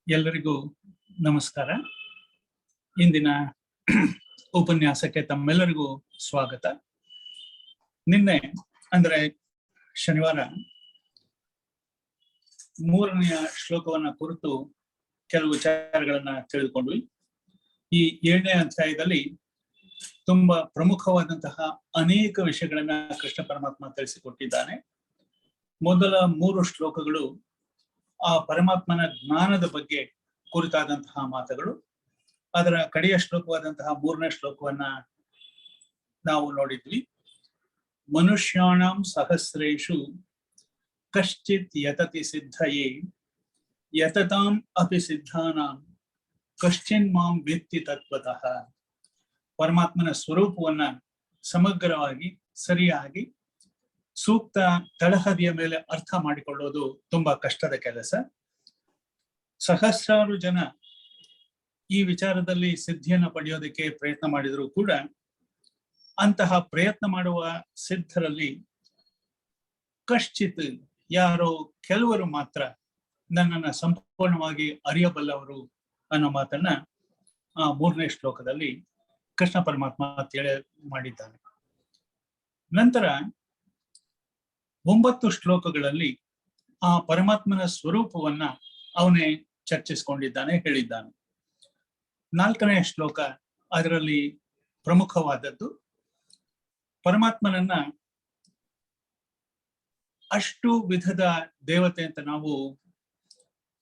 ಎಲ್ಲರಿಗೂ ನಮಸ್ಕಾರ. ಇಂದಿನ ಉಪನ್ಯಾಸಕ್ಕೆ ತಮ್ಮೆಲ್ಲರಿಗೂ ಸ್ವಾಗತ. ನಿನ್ನೆ ಅಂದ್ರೆ ಶನಿವಾರ 3ನೆಯ ಶ್ಲೋಕವನ್ನ ಕುರಿತು ಕೆಲವು ವಿಚಾರಗಳನ್ನ ತಿಳಿದುಕೊಂಡ್ವಿ. ಈ 7ನೇ ಅಧ್ಯಾಯದಲ್ಲಿ ತುಂಬಾ ಪ್ರಮುಖವಾದಂತಹ ಅನೇಕ ವಿಷಯಗಳನ್ನ ಕೃಷ್ಣ ಪರಮಾತ್ಮ ತಿಳಿಸಿಕೊಟ್ಟಿದ್ದಾನೆ. ಮೊದಲ 3 ಶ್ಲೋಕಗಳು ಆ ಪರಮಾತ್ಮನ ಜ್ಞಾನದ ಬಗ್ಗೆ ಕುರಿತಾದಂತಹ ಮಾತುಗಳು. ಅದರ ಕಡೆಯ ಶ್ಲೋಕವಾದಂತಹ 3ನೇ ಶ್ಲೋಕವನ್ನ ನಾವು ನೋಡಿದ್ವಿ. ಮನುಷ್ಯಾಣಂ ಸಹಸ್ರೇಷು ಕಶ್ಚಿತ್ ಯತತಿ ಸಿದ್ಧಯೇ ಯತತಾಂ ಅಪಿ ಸಿದ್ಧಾನಾಂ ಕಶ್ಚಿನ್ ಮಾಂ ವೇತ್ತಿ ತತ್ವತಃ. ಪರಮಾತ್ಮನ ಸ್ವರೂಪವನ್ನ ಸಮಗ್ರವಾಗಿ ಸರಿಯಾಗಿ ಸೂಕ್ತ ತಳಹದಿಯ ಮೇಲೆ ಅರ್ಥ ಮಾಡಿಕೊಳ್ಳೋದು ತುಂಬಾ ಕಷ್ಟದ ಕೆಲಸ. ಸಹಸ್ರಾರು ಜನ ಈ ವಿಚಾರದಲ್ಲಿ ಸಿದ್ಧಿಯನ್ನು ಪಡೆಯೋದಕ್ಕೆ ಪ್ರಯತ್ನ ಮಾಡಿದರೂ ಕೂಡ ಅಂತಹ ಪ್ರಯತ್ನ ಮಾಡುವ ಸಿದ್ಧರಲ್ಲಿ ಕಶ್ಚಿತ್ ಯಾರೋ ಕೆಲವರು ಮಾತ್ರ ನನ್ನನ್ನು ಸಂಪೂರ್ಣವಾಗಿ ಅರಿಯಬಲ್ಲವರು ಅನ್ನೋ ಮಾತನ್ನ ಆ 3ನೇ ಶ್ಲೋಕದಲ್ಲಿ ಕೃಷ್ಣ ಪರಮಾತ್ಮ ತಿಳಿ ಮಾಡಿದ್ದಾನೆ. ನಂತರ 9 ಶ್ಲೋಕಗಳಲ್ಲಿ ಆ ಪರಮಾತ್ಮನ ಸ್ವರೂಪವನ್ನ ಅವನೇ ಚರ್ಚಿಸಿಕೊಂಡಿದ್ದಾನೆ, ಹೇಳಿದ್ದಾನೆ. 4ನೇ ಶ್ಲೋಕ ಅದರಲ್ಲಿ ಪ್ರಮುಖವಾದದ್ದು. ಪರಮಾತ್ಮನನ್ನ ಅಷ್ಟು ವಿಧದ ದೇವತೆ ಅಂತ ನಾವು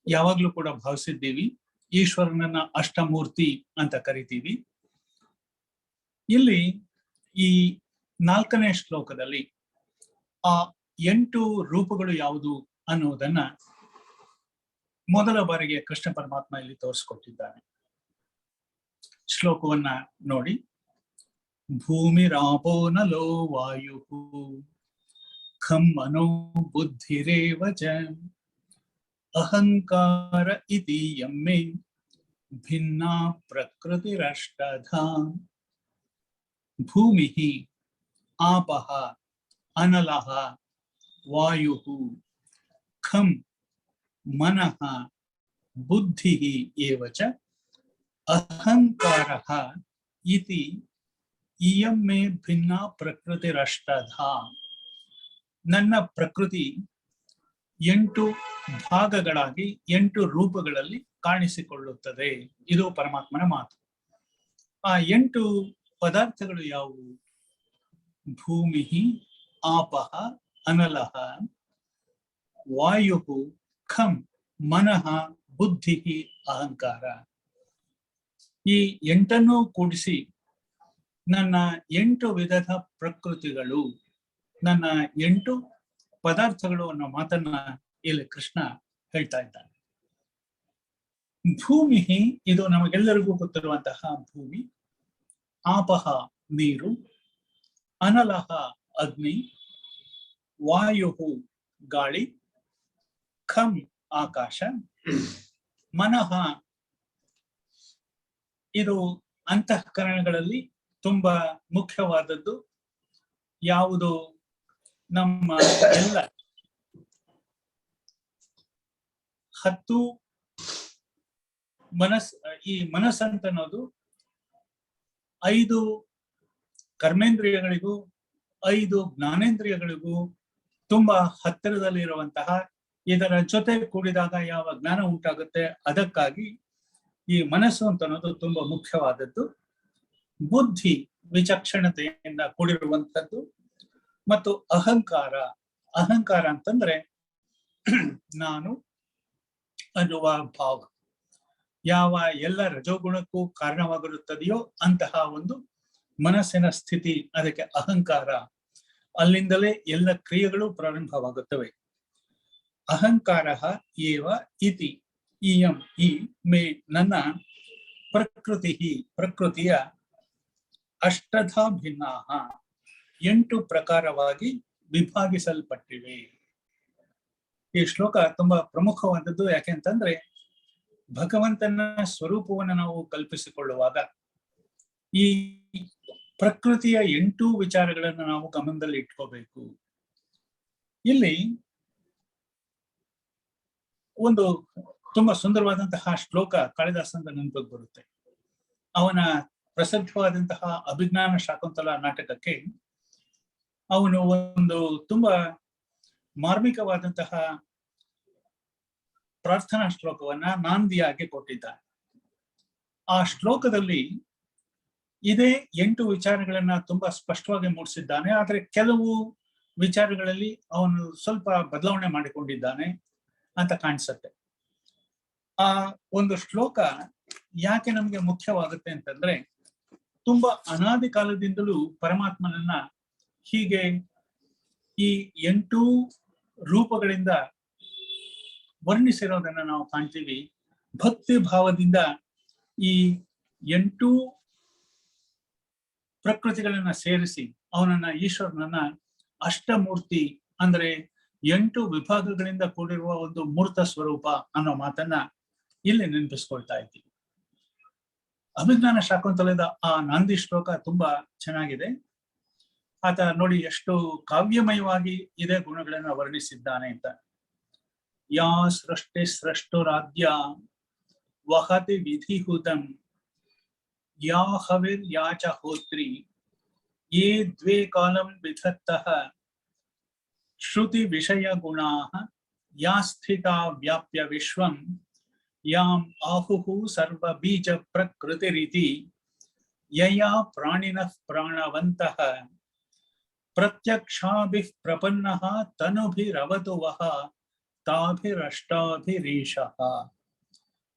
ಯಾವಾಗ್ಲೂ ಕೂಡ ಭಾವಿಸಿದ್ದೀವಿ. ಈಶ್ವರನನ್ನ ಅಷ್ಟಮೂರ್ತಿ ಅಂತ ಕರಿತೀವಿ. ಇಲ್ಲಿ ಈ 4ನೇ ಶ್ಲೋಕದಲ್ಲಿ ಆ 8 ರೂಪಗಳು ಯಾವುದು ಅನ್ನುವುದನ್ನ ಮೊದಲ ಬಾರಿಗೆ ಕೃಷ್ಣ ಪರಮಾತ್ಮ ಇಲ್ಲಿ ತೋರಿಸ್ಕೊಟ್ಟಿದ್ದಾನೆ. ಶ್ಲೋಕವನ್ನ ನೋಡಿ. ಭೂಮಿರಾಪೋ ನಲೋ ವಾಯು ಖಂ ಮನೋ ಬುದ್ಧಿರೇವ ಚ ಅಹಂಕಾರ ಇತಿ ಯಮ್ಮೆ ಭಿನ್ನಾ ಪ್ರಕೃತಿರಷ್ಟಧಾ. ಭೂಮಿ ಆಪಃ ಅನಲಃ ವಾಯುಃ ಖಂ ಮನಃ ಬುದ್ಧಿಃ ಏವ ಚ ಅಹಂಕಾರಃ ಇತಿ ಇಯಂ ಮೇ ಭಿನ್ನಾ ಪ್ರಕೃತಿರಷ್ಟಧಾ. ನನ್ನ ಪ್ರಕೃತಿ 8 ಭಾಗಗಳಾಗಿ 8 ರೂಪಗಳಲ್ಲಿ ಕಾಣಿಸಿಕೊಳ್ಳುತ್ತದೆ. ಇದು ಪರಮಾತ್ಮನ ಮಾತು. ಆ 8 ಪದಾರ್ಥಗಳು ಯಾವುವು? ಭೂಮಿ ಆಪಃ ಅನಲಃ ವಾಯು ಖಂ ಮನಃ ಬುದ್ಧಿ ಅಹಂಕಾರ. ಈ 8 ಕೂಡಿಸಿ ನನ್ನ 8 ವಿಧದ ಪ್ರಕೃತಿಗಳು, ನನ್ನ 8 ಪದಾರ್ಥಗಳು ಅನ್ನೋ ಮಾತನ್ನ ಇಲ್ಲಿ ಕೃಷ್ಣ ಹೇಳ್ತಾ ಇದ್ದಾನೆ. ಭೂಮಿ ಇದು ನಮಗೆಲ್ಲರಿಗೂ ಗೊತ್ತಿರುವಂತಹ ಭೂಮಿ. ಆಪಃ ನೀರು, ಅನಲಃ ಅಗ್ನಿ, ವಾಯು ಗಾಳಿ, ಖಂ ಆಕಾಶ, ಮನಃ ಇದು ಅಂತಃಕರಣಗಳಲ್ಲಿ ತುಂಬಾ ಮುಖ್ಯವಾದದ್ದು. ಯಾವುದು ನಮ್ಮ ಎಲ್ಲ 10 ಈ ಮನಸ್ಸಂತ ಅನ್ನೋದು 5 ಕರ್ಮೇಂದ್ರಿಯಗಳಿಗೂ 5 ಜ್ಞಾನೇಂದ್ರಿಯಗಳಿಗೂ ತುಂಬಾ ಹತ್ತಿರದಲ್ಲಿರುವಂತಹ, ಇದರ ಜೊತೆ ಕೂಡಿದಾಗ ಯಾವ ಜ್ಞಾನ ಉಂಟಾಗುತ್ತೆ ಅದಕ್ಕಾಗಿ ಈ ಮನಸ್ಸು ಅಂತ ಅನ್ನೋದು ತುಂಬಾ ಮುಖ್ಯವಾದದ್ದು. ಬುದ್ಧಿ ವಿಚಕ್ಷಣತೆಯಿಂದ ಕೂಡಿರುವಂಥದ್ದು. ಮತ್ತು ಅಹಂಕಾರ, ಅಹಂಕಾರ ಅಂತಂದ್ರೆ ನಾನು ಅನ್ನುವ ಭಾವ, ಯಾವ ಎಲ್ಲ ರಜೋಗುಣಕ್ಕೂ ಕಾರಣವಾಗಿರುತ್ತದೆಯೋ ಅಂತಹ ಒಂದು ಮನಸ್ಸಿನ ಸ್ಥಿತಿ, ಅದಕ್ಕೆ ಅಹಂಕಾರ. ಅಲ್ಲಿಂದಲೇ ಎಲ್ಲ ಕ್ರಿಯೆಗಳು ಪ್ರಾರಂಭವಾಗುತ್ತವೆ. ಅಹಂಕಾರ ಏವ ಇತಿ ಇಯಂ ಈ ಮೇ ನನ್ನ ಪ್ರಕೃತಿಯ ಅಷ್ಟಧಾ ಭಿನ್ನಾ 8 ಪ್ರಕಾರವಾಗಿ ವಿಭಾಗಿಸಲ್ಪಟ್ಟಿವೆ. ಈ ಶ್ಲೋಕ ತುಂಬಾ ಪ್ರಮುಖವಾದದ್ದು. ಯಾಕೆಂತಂದ್ರೆ ಭಗವಂತನ ಸ್ವರೂಪವನ್ನು ನಾವು ಕಲ್ಪಿಸಿಕೊಳ್ಳುವಾಗ ಈ ಪ್ರಕೃತಿಯ 8 ವಿಚಾರಗಳನ್ನು ನಾವು ಗಮನದಲ್ಲಿ ಇಟ್ಕೋಬೇಕು. ಇಲ್ಲಿ ಒಂದು ತುಂಬಾ ಸುಂದರವಾದಂತಹ ಶ್ಲೋಕ ಕಾಳಿದಾಸನ ನೆನಪಿಗೆ ಬರುತ್ತೆ. ಅವನ ಪ್ರಸಿದ್ಧವಾದಂತಹ ಅಭಿಜ್ಞಾನ ಶಾಕುಂತಲ ನಾಟಕಕ್ಕೆ ಅವನು ಒಂದು ತುಂಬಾ ಮಾರ್ಮಿಕವಾದಂತಹ ಪ್ರಾರ್ಥನಾ ಶ್ಲೋಕವನ್ನ ನಾಂದಿಯಾಗಿ ಕೊಟ್ಟಿದ್ದಾನೆ. ಆ ಶ್ಲೋಕದಲ್ಲಿ ಇದೇ 8 ವಿಚಾರಗಳನ್ನ ತುಂಬಾ ಸ್ಪಷ್ಟವಾಗಿ ಮೂಡಿಸಿದ್ದಾನೆ. ಆದ್ರೆ ಕೆಲವು ವಿಚಾರಗಳಲ್ಲಿ ಅವನು ಸ್ವಲ್ಪ ಬದಲಾವಣೆ ಮಾಡಿಕೊಂಡಿದ್ದಾನೆ ಅಂತ ಕಾಣಿಸುತ್ತೆ. ಆ ಒಂದು ಶ್ಲೋಕ ಯಾಕೆ ನಮ್ಗೆ ಮುಖ್ಯವಾಗುತ್ತೆ ಅಂತಂದ್ರೆ, ತುಂಬಾ ಅನಾದಿ ಕಾಲದಿಂದಲೂ ಪರಮಾತ್ಮನನ್ನ ಹೀಗೆ ಈ 8 ರೂಪಗಳಿಂದ ವರ್ಣಿಸಿರೋದನ್ನ ನಾವು ಕಾಣ್ತೀವಿ. ಭಕ್ತಿ ಭಾವದಿಂದ ಈ 8 ಪ್ರಕೃತಿಗಳನ್ನ ಸೇರಿಸಿ ಅವನನ್ನ, ಈಶ್ವರನನ್ನ ಅಷ್ಟಮೂರ್ತಿ ಅಂದ್ರೆ 8 ವಿಭಾಗಗಳಿಂದ ಕೂಡಿರುವ ಒಂದು ಮೂರ್ತ ಸ್ವರೂಪ ಅನ್ನೋ ಮಾತನ್ನ ಇಲ್ಲಿ ನೆನಪಿಸ್ಕೊಳ್ತಾ ಇದ್ದೀವಿ. ಅಭಿಜ್ಞಾನ ಶಾಕುಂತಲದ ಆ ನಾಂದಿ ಶ್ಲೋಕ ತುಂಬಾ ಚೆನ್ನಾಗಿದೆ. ಆತ ನೋಡಿ ಎಷ್ಟು ಕಾವ್ಯಮಯವಾಗಿ ಇದೇ ಗುಣಗಳನ್ನ ವರ್ಣಿಸಿದ್ದಾನೆ ಅಂತ. ಯಾ ಸೃಷ್ಟಿ ಸೃಷ್ಟುರಾದ್ಯ ವಹತಿ ವಿಧಿಹುತಂ ಯಾ ಹವಿರ್ ಯಾ ಚ ಹೋತ್ರಿ ಯೇ ದ್ವೇ ಕಾಲಂ ವಿಧತ್ತಃ ಶ್ರುತಿ ವಿಷಯ ಗುಣಾಃ ಯಾ ಸ್ಥಿತಾ ವ್ಯಾಪ್ಯ ವಿಶ್ವಂ ಯಾಂ ಆಹುಹು ಸರ್ವ ಬೀಜ ಪ್ರಕೃತಿರಿತಿ ಯಯಾ ಪ್ರಾಣಿನಃ ಪ್ರಾಣವಂತಃ ಪ್ರತ್ಯಕ್ಷಾಭಿಃ ಪ್ರಪನ್ನಃ ತನುಭಿರವತು ವಹ ತಾಭಿರಷ್ಟಾಭಿರೀಶಃ.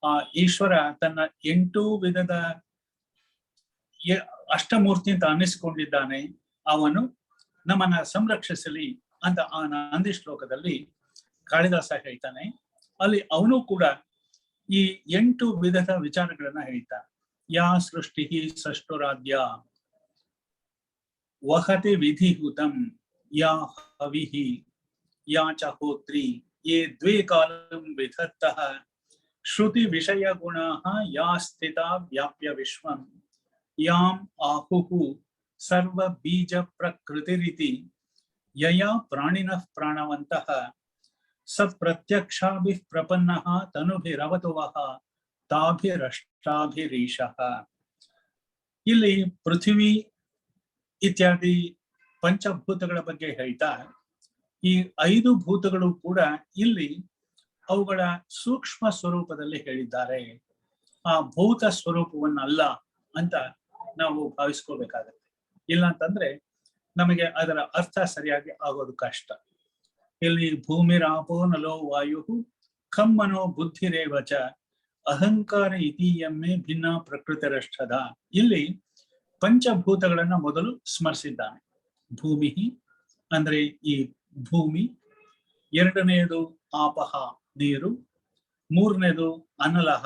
ಆ ಈಶ್ವರ ತನ್ನ 8 ವಿಧದ ಅಷ್ಟಮೂರ್ತಿ ಅಂತ ಅನ್ನಿಸಿಕೊಂಡಿದ್ದಾನೆ. ಅವನು ನಮ್ಮನ್ನ ಸಂರಕ್ಷಿಸಲಿ ಅಂತ ಆ ನಾಂದಿ ಶ್ಲೋಕದಲ್ಲಿ ಕಾಳಿದಾಸ ಹೇಳ್ತಾನೆ. ಅಲ್ಲಿ ಅವನು ಕೂಡ ಈ 8 ವಿಧದ ವಿಚಾರಗಳನ್ನ ಹೇಳ್ತಾನೆ. ಯಾ ಸೃಷ್ಟಿ ಸೃಷ್ಟುರಾದ್ಯ ವಹತಿ ವಿಧಿಹುತಂ ಯಾ ಹವಿಹಿ ಯಾ ಚ ಹೋತ್ರಿ ಯೇ ದ್ವೇ ಕಾಲಂ ವಿಧತ್ತಃ ಶ್ರುತಿ ವಿಷಯ ಗುಣಾಃ ಯಾ ಸ್ಥಿತಾ ವ್ಯಾಪ್ಯ ವಿಶ್ವಂ ಯಾಂ ಆಹುಹು ಸರ್ವ ಬೀಜ ಪ್ರಕೃತಿರಿತಿ ಯಯಾ ಪ್ರಾಣಿನಃ ಪ್ರಾಣವಂತಃ ಸ ಪ್ರತ್ಯಕ್ಷಾಭಿಃ ಪ್ರಪನ್ನಃ ತನುಭಿರವತು ವಹ ತಾಭಿರಷ್ಟಾಭಿರೀಶಃ. ಇಲ್ಲಿ ಪೃಥ್ವಿ ಇತ್ಯಾದಿ ಪಂಚಭೂತಗಳ ಬಗ್ಗೆ ಹೇಳ್ತಾ, ಈ 5 ಭೂತಗಳು ಕೂಡ ಇಲ್ಲಿ ಅವುಗಳ ಸೂಕ್ಷ್ಮ ಸ್ವರೂಪದಲ್ಲಿ ಹೇಳಿದ್ದಾರೆ. ಆ ಭೂತ ಸ್ವರೂಪವನ್ನಲ್ಲ ಅಂತ ನಾವು ಭಾವಿಸ್ಕೋಬೇಕಾಗತ್ತೆ. ಇಲ್ಲ ಅಂತಂದ್ರೆ ನಮಗೆ ಅದರ ಅರ್ಥ ಸರಿಯಾಗಿ ಆಗೋದು ಕಷ್ಟ. ಇಲ್ಲಿ ಭೂಮಿರಾಪೋ ನಲೋ ವಾಯು ಖಂ ಮನೋ ಬುದ್ಧಿರೇವಚ ಅಹಂಕಾರ ಇತೀಯಮ್ಮೆ ಭಿನ್ನ ಪ್ರಕೃತಿರಷ್ಟದ. ಇಲ್ಲಿ ಪಂಚಭೂತಗಳನ್ನ ಮೊದಲು ಸ್ಮರಿಸಿದ್ದಾನೆ. ಭೂಮಿ ಅಂದ್ರೆ ಈ ಭೂಮಿ, ಎರಡನೆಯದು ಆಪಹ ನೀರು, ಮೂರನೇದು ಅನಲಹ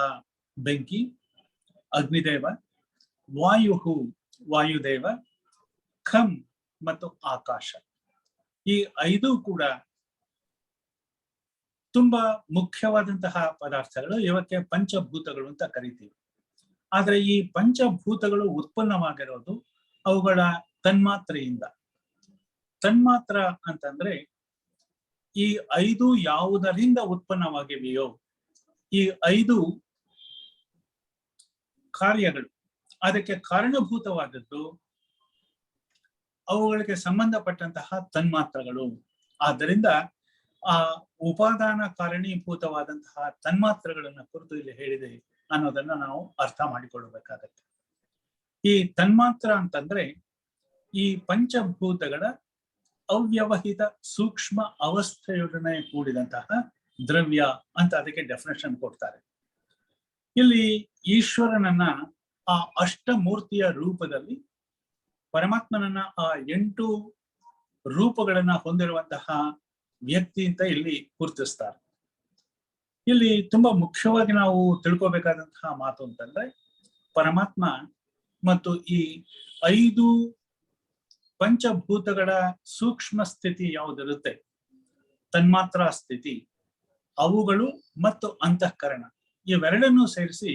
ಬೆಂಕಿ ಅಗ್ನಿದೇವ, ವಾಯು ವಾಯುದೇವ, ಖಂ ಮತ್ತು ಆಕಾಶ. ಈ 5 ಕೂಡ ತುಂಬಾ ಮುಖ್ಯವಾದಂತಹ ಪದಾರ್ಥಗಳು. ಇವಕ್ಕೆ ಪಂಚಭೂತಗಳು ಅಂತ ಕರಿತೀವಿ. ಆದ್ರೆ ಈ ಪಂಚಭೂತಗಳು ಉತ್ಪನ್ನವಾಗಿರೋದು ಅವುಗಳ ತನ್ಮಾತ್ರೆಯಿಂದ. ತನ್ಮಾತ್ರ ಅಂತಂದ್ರೆ ಈ 5 ಯಾವುದರಿಂದ ಉತ್ಪನ್ನವಾಗಿವೆಯೋ ಈ 5 ಕಾರ್ಯಗಳು, ಅದಕ್ಕೆ ಕಾರಣಭೂತವಾದದ್ದು ಅವುಗಳಿಗೆ ಸಂಬಂಧಪಟ್ಟಂತಹ ತನ್ಮಾತ್ರಗಳು. ಆದ್ದರಿಂದ ಆ ಉಪಾದಾನ ಕಾರಣೀಭೂತವಾದಂತಹ ತನ್ಮಾತ್ರಗಳನ್ನ ಕುರಿತು ಇಲ್ಲಿ ಹೇಳಿದೆ ಅನ್ನೋದನ್ನ ನಾವು ಅರ್ಥ ಮಾಡಿಕೊಳ್ಳಬೇಕಾಗತ್ತೆ. ಈ ತನ್ಮಾತ್ರ ಅಂತಂದ್ರೆ ಈ ಪಂಚಭೂತಗಳ ಅವ್ಯವಹಿತ ಸೂಕ್ಷ್ಮ ಅವಸ್ಥೆಯೊಡನೆ ಕೂಡಿದಂತಹ ದ್ರವ್ಯ ಅಂತ ಅದಕ್ಕೆ ಡೆಫಿನೇಷನ್ ಕೊಡ್ತಾರೆ. ಇಲ್ಲಿ ಈಶ್ವರನನ್ನ ಆ ಅಷ್ಟಮೂರ್ತಿಯ ರೂಪದಲ್ಲಿ, ಪರಮಾತ್ಮನನ್ನ ಆ 8 ರೂಪಗಳನ್ನ ಹೊಂದಿರುವಂತಹ ವ್ಯಕ್ತಿ ಅಂತ ಇಲ್ಲಿ ಗುರುತಿಸ್ತಾರೆ. ಇಲ್ಲಿ ತುಂಬಾ ಮುಖ್ಯವಾಗಿ ನಾವು ತಿಳ್ಕೊಬೇಕಾದಂತಹ ಮಾತು ಅಂತಂದ್ರೆ, ಪರಮಾತ್ಮ ಮತ್ತು ಈ 5 ಪಂಚಭೂತಗಳ ಸೂಕ್ಷ್ಮ ಸ್ಥಿತಿ ಯಾವುದಿರುತ್ತೆ, ತನ್ಮಾತ್ರ ಸ್ಥಿತಿ, ಅವುಗಳು ಮತ್ತು ಅಂತಃಕರಣ, ಇವೆರಡನ್ನೂ ಸೇರಿಸಿ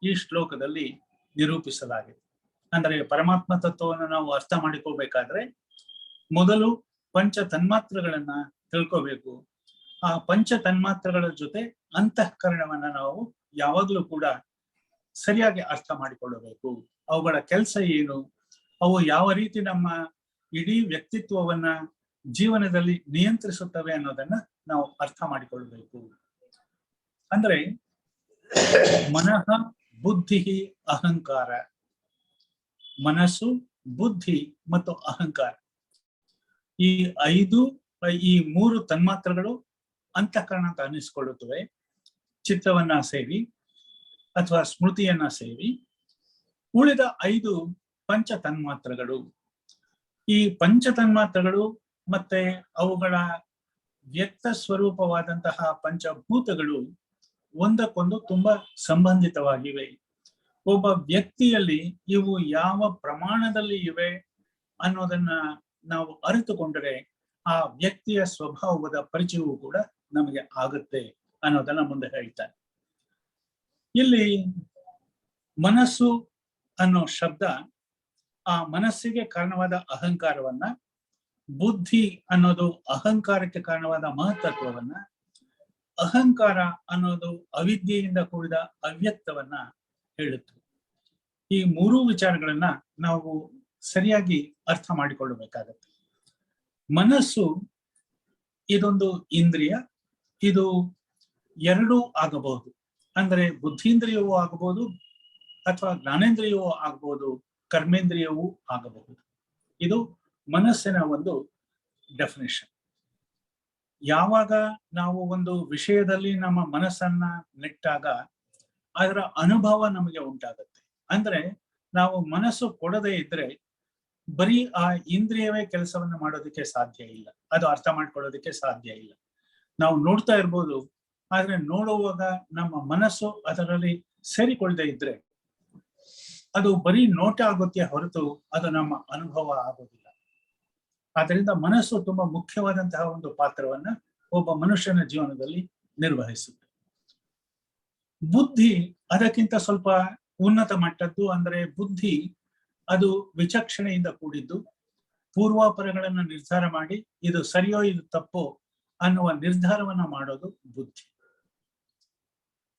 ಈ ಶ್ಲೋಕದಲ್ಲಿ ನಿರೂಪಿಸಲಾಗಿದೆ. ಅಂದ್ರೆ ಪರಮಾತ್ಮ ತತ್ವವನ್ನು ನಾವು ಅರ್ಥ ಮಾಡಿಕೋಬೇಕಾದ್ರೆ ಮೊದಲು ಪಂಚ ತನ್ಮಾತ್ರಗಳನ್ನ ತಿಳ್ಕೋಬೇಕು. ಆ ಪಂಚ ತನ್ಮಾತ್ರಗಳ ಜೊತೆ ಅಂತಃಕರಣವನ್ನ ನಾವು ಯಾವಾಗಲೂ ಕೂಡ ಸರಿಯಾಗಿ ಅರ್ಥ ಮಾಡಿಕೊಳ್ಳಬೇಕು. ಅವುಗಳ ಕೆಲಸ ಏನು, ಅವು ಯಾವ ರೀತಿ ನಮ್ಮ ಇಡೀ ವ್ಯಕ್ತಿತ್ವವನ್ನ ಜೀವನದಲ್ಲಿ ನಿಯಂತ್ರಿಸುತ್ತವೆ ಅನ್ನೋದನ್ನ ನಾವು ಅರ್ಥ ಮಾಡಿಕೊಳ್ಳಬೇಕು. ಅಂದ್ರೆ ಮನಃ ಬುದ್ಧಿ ಅಹಂಕಾರ, ಮನಸ್ಸು, ಬುದ್ಧಿ ಮತ್ತು ಅಹಂಕಾರ, ಈ ಮೂರು ತನ್ಮಾತ್ರಗಳು ಅಂತಃಕರಣ ಅಂತ ಅನ್ನಿಸ್ಕೊಳ್ಳುತ್ತವೆ. ಚಿತ್ತವನ್ನ ಸೇರಿ ಅಥವಾ ಸ್ಮೃತಿಯನ್ನ ಸೇರಿ ಉಳಿದ 5 ಪಂಚ ತನ್ಮಾತ್ರಗಳು. ಈ ಪಂಚ ತನ್ಮಾತ್ರಗಳು ಮತ್ತೆ ಅವುಗಳ ವ್ಯಕ್ತ ಸ್ವರೂಪವಾದಂತಹ ಪಂಚಭೂತಗಳು ಒಂದಕ್ಕೊಂದು ತುಂಬಾ ಸಂಬಂಧಿತವಾಗಿವೆ. ಒಬ್ಬ ವ್ಯಕ್ತಿಯಲ್ಲಿ ಇವು ಯಾವ ಪ್ರಮಾಣದಲ್ಲಿ ಇವೆ ಅನ್ನೋದನ್ನ ನಾವು ಅರಿತುಕೊಂಡರೆ ಆ ವ್ಯಕ್ತಿಯ ಸ್ವಭಾವದ ಪರಿಚಯವೂ ಕೂಡ ನಮಗೆ ಆಗುತ್ತೆ ಅನ್ನೋದನ್ನ ಮುಂದೆ ಹೇಳ್ತಾರೆ. ಇಲ್ಲಿ ಮನಸ್ಸು ಅನ್ನೋ ಶಬ್ದ ಆ ಮನಸ್ಸಿಗೆ ಕಾರಣವಾದ ಅಹಂಕಾರವನ್ನ, ಬುದ್ಧಿ ಅನ್ನೋದು ಅಹಂಕಾರಕ್ಕೆ ಕಾರಣವಾದ ಮಹತ್ತತ್ವವನ್ನ, ಅಹಂಕಾರ ಅನ್ನೋದು ಅವಿದ್ಯೆಯಿಂದ ಕೂಡಿದ ಅವ್ಯಕ್ತವನ್ನ ಹೇಳುತ್ತೆ. ಈ ಮೂರೂ ವಿಚಾರಗಳನ್ನ ನಾವು ಸರಿಯಾಗಿ ಅರ್ಥ ಮಾಡಿಕೊಳ್ಳಬೇಕಾಗತ್ತೆ. ಮನಸ್ಸು ಇದೊಂದು ಇಂದ್ರಿಯ, ಇದು ಎರಡೂ ಆಗಬಹುದು. ಅಂದ್ರೆ ಬುದ್ಧೀಂದ್ರಿಯವೂ ಆಗಬಹುದು ಅಥವಾ ಜ್ಞಾನೇಂದ್ರಿಯವೂ ಆಗಬಹುದು, ಕರ್ಮೇಂದ್ರಿಯವೂ ಆಗಬಹುದು. ಇದು ಮನಸ್ಸಿನ ಒಂದು ಡೆಫಿನೇಷನ್. ಯಾವಾಗ ನಾವು ಒಂದು ವಿಷಯದಲ್ಲಿ ನಮ್ಮ ಮನಸ್ಸನ್ನ ನೆಟ್ಟಾಗ ಅದರ ಅನುಭವ ನಮಗೆ ಉಂಟಾಗುತ್ತೆ. ಅಂದ್ರೆ ನಾವು ಮನಸ್ಸು ಕೊಡದೇ ಇದ್ರೆ ಬರೀ ಆ ಇಂದ್ರಿಯವೇ ಕೆಲಸವನ್ನ ಮಾಡೋದಕ್ಕೆ ಸಾಧ್ಯ ಇಲ್ಲ, ಅದು ಅರ್ಥ ಮಾಡ್ಕೊಳ್ಳೋದಕ್ಕೆ ಸಾಧ್ಯ ಇಲ್ಲ. ನಾವು ನೋಡ್ತಾ ಇರ್ಬೋದು, ಆದ್ರೆ ನೋಡುವಾಗ ನಮ್ಮ ಮನಸ್ಸು ಅದರಲ್ಲಿ ಸೇರಿಕೊಳ್ಳದೆ ಇದ್ರೆ ಅದು ಬರೀ ನೋಟ ಆಗುತ್ತೆ ಹೊರತು ಅದು ನಮ್ಮ ಅನುಭವ ಆಗೋದಿಲ್ಲ. ಆದ್ರಿಂದ ಮನಸ್ಸು ತುಂಬಾ ಮುಖ್ಯವಾದಂತಹ ಒಂದು ಪಾತ್ರವನ್ನ ಒಬ್ಬ ಮನುಷ್ಯನ ಜೀವನದಲ್ಲಿ ನಿರ್ವಹಿಸುತ್ತೆ. ಬುದ್ಧಿ ಅದಕ್ಕಿಂತ ಸ್ವಲ್ಪ ಉನ್ನತ ಮಟ್ಟದ್ದು. ಅಂದ್ರೆ ಬುದ್ಧಿ ಅದು ವಿಚಕ್ಷಣೆಯಿಂದ ಕೂಡಿದ್ದು, ಪೂರ್ವಾಪರಗಳನ್ನ ನಿರ್ಧಾರ ಮಾಡಿ ಇದು ಸರಿಯೋ ಇದು ತಪ್ಪೋ ಅನ್ನುವ ನಿರ್ಧಾರವನ್ನ ಮಾಡೋದು ಬುದ್ಧಿ.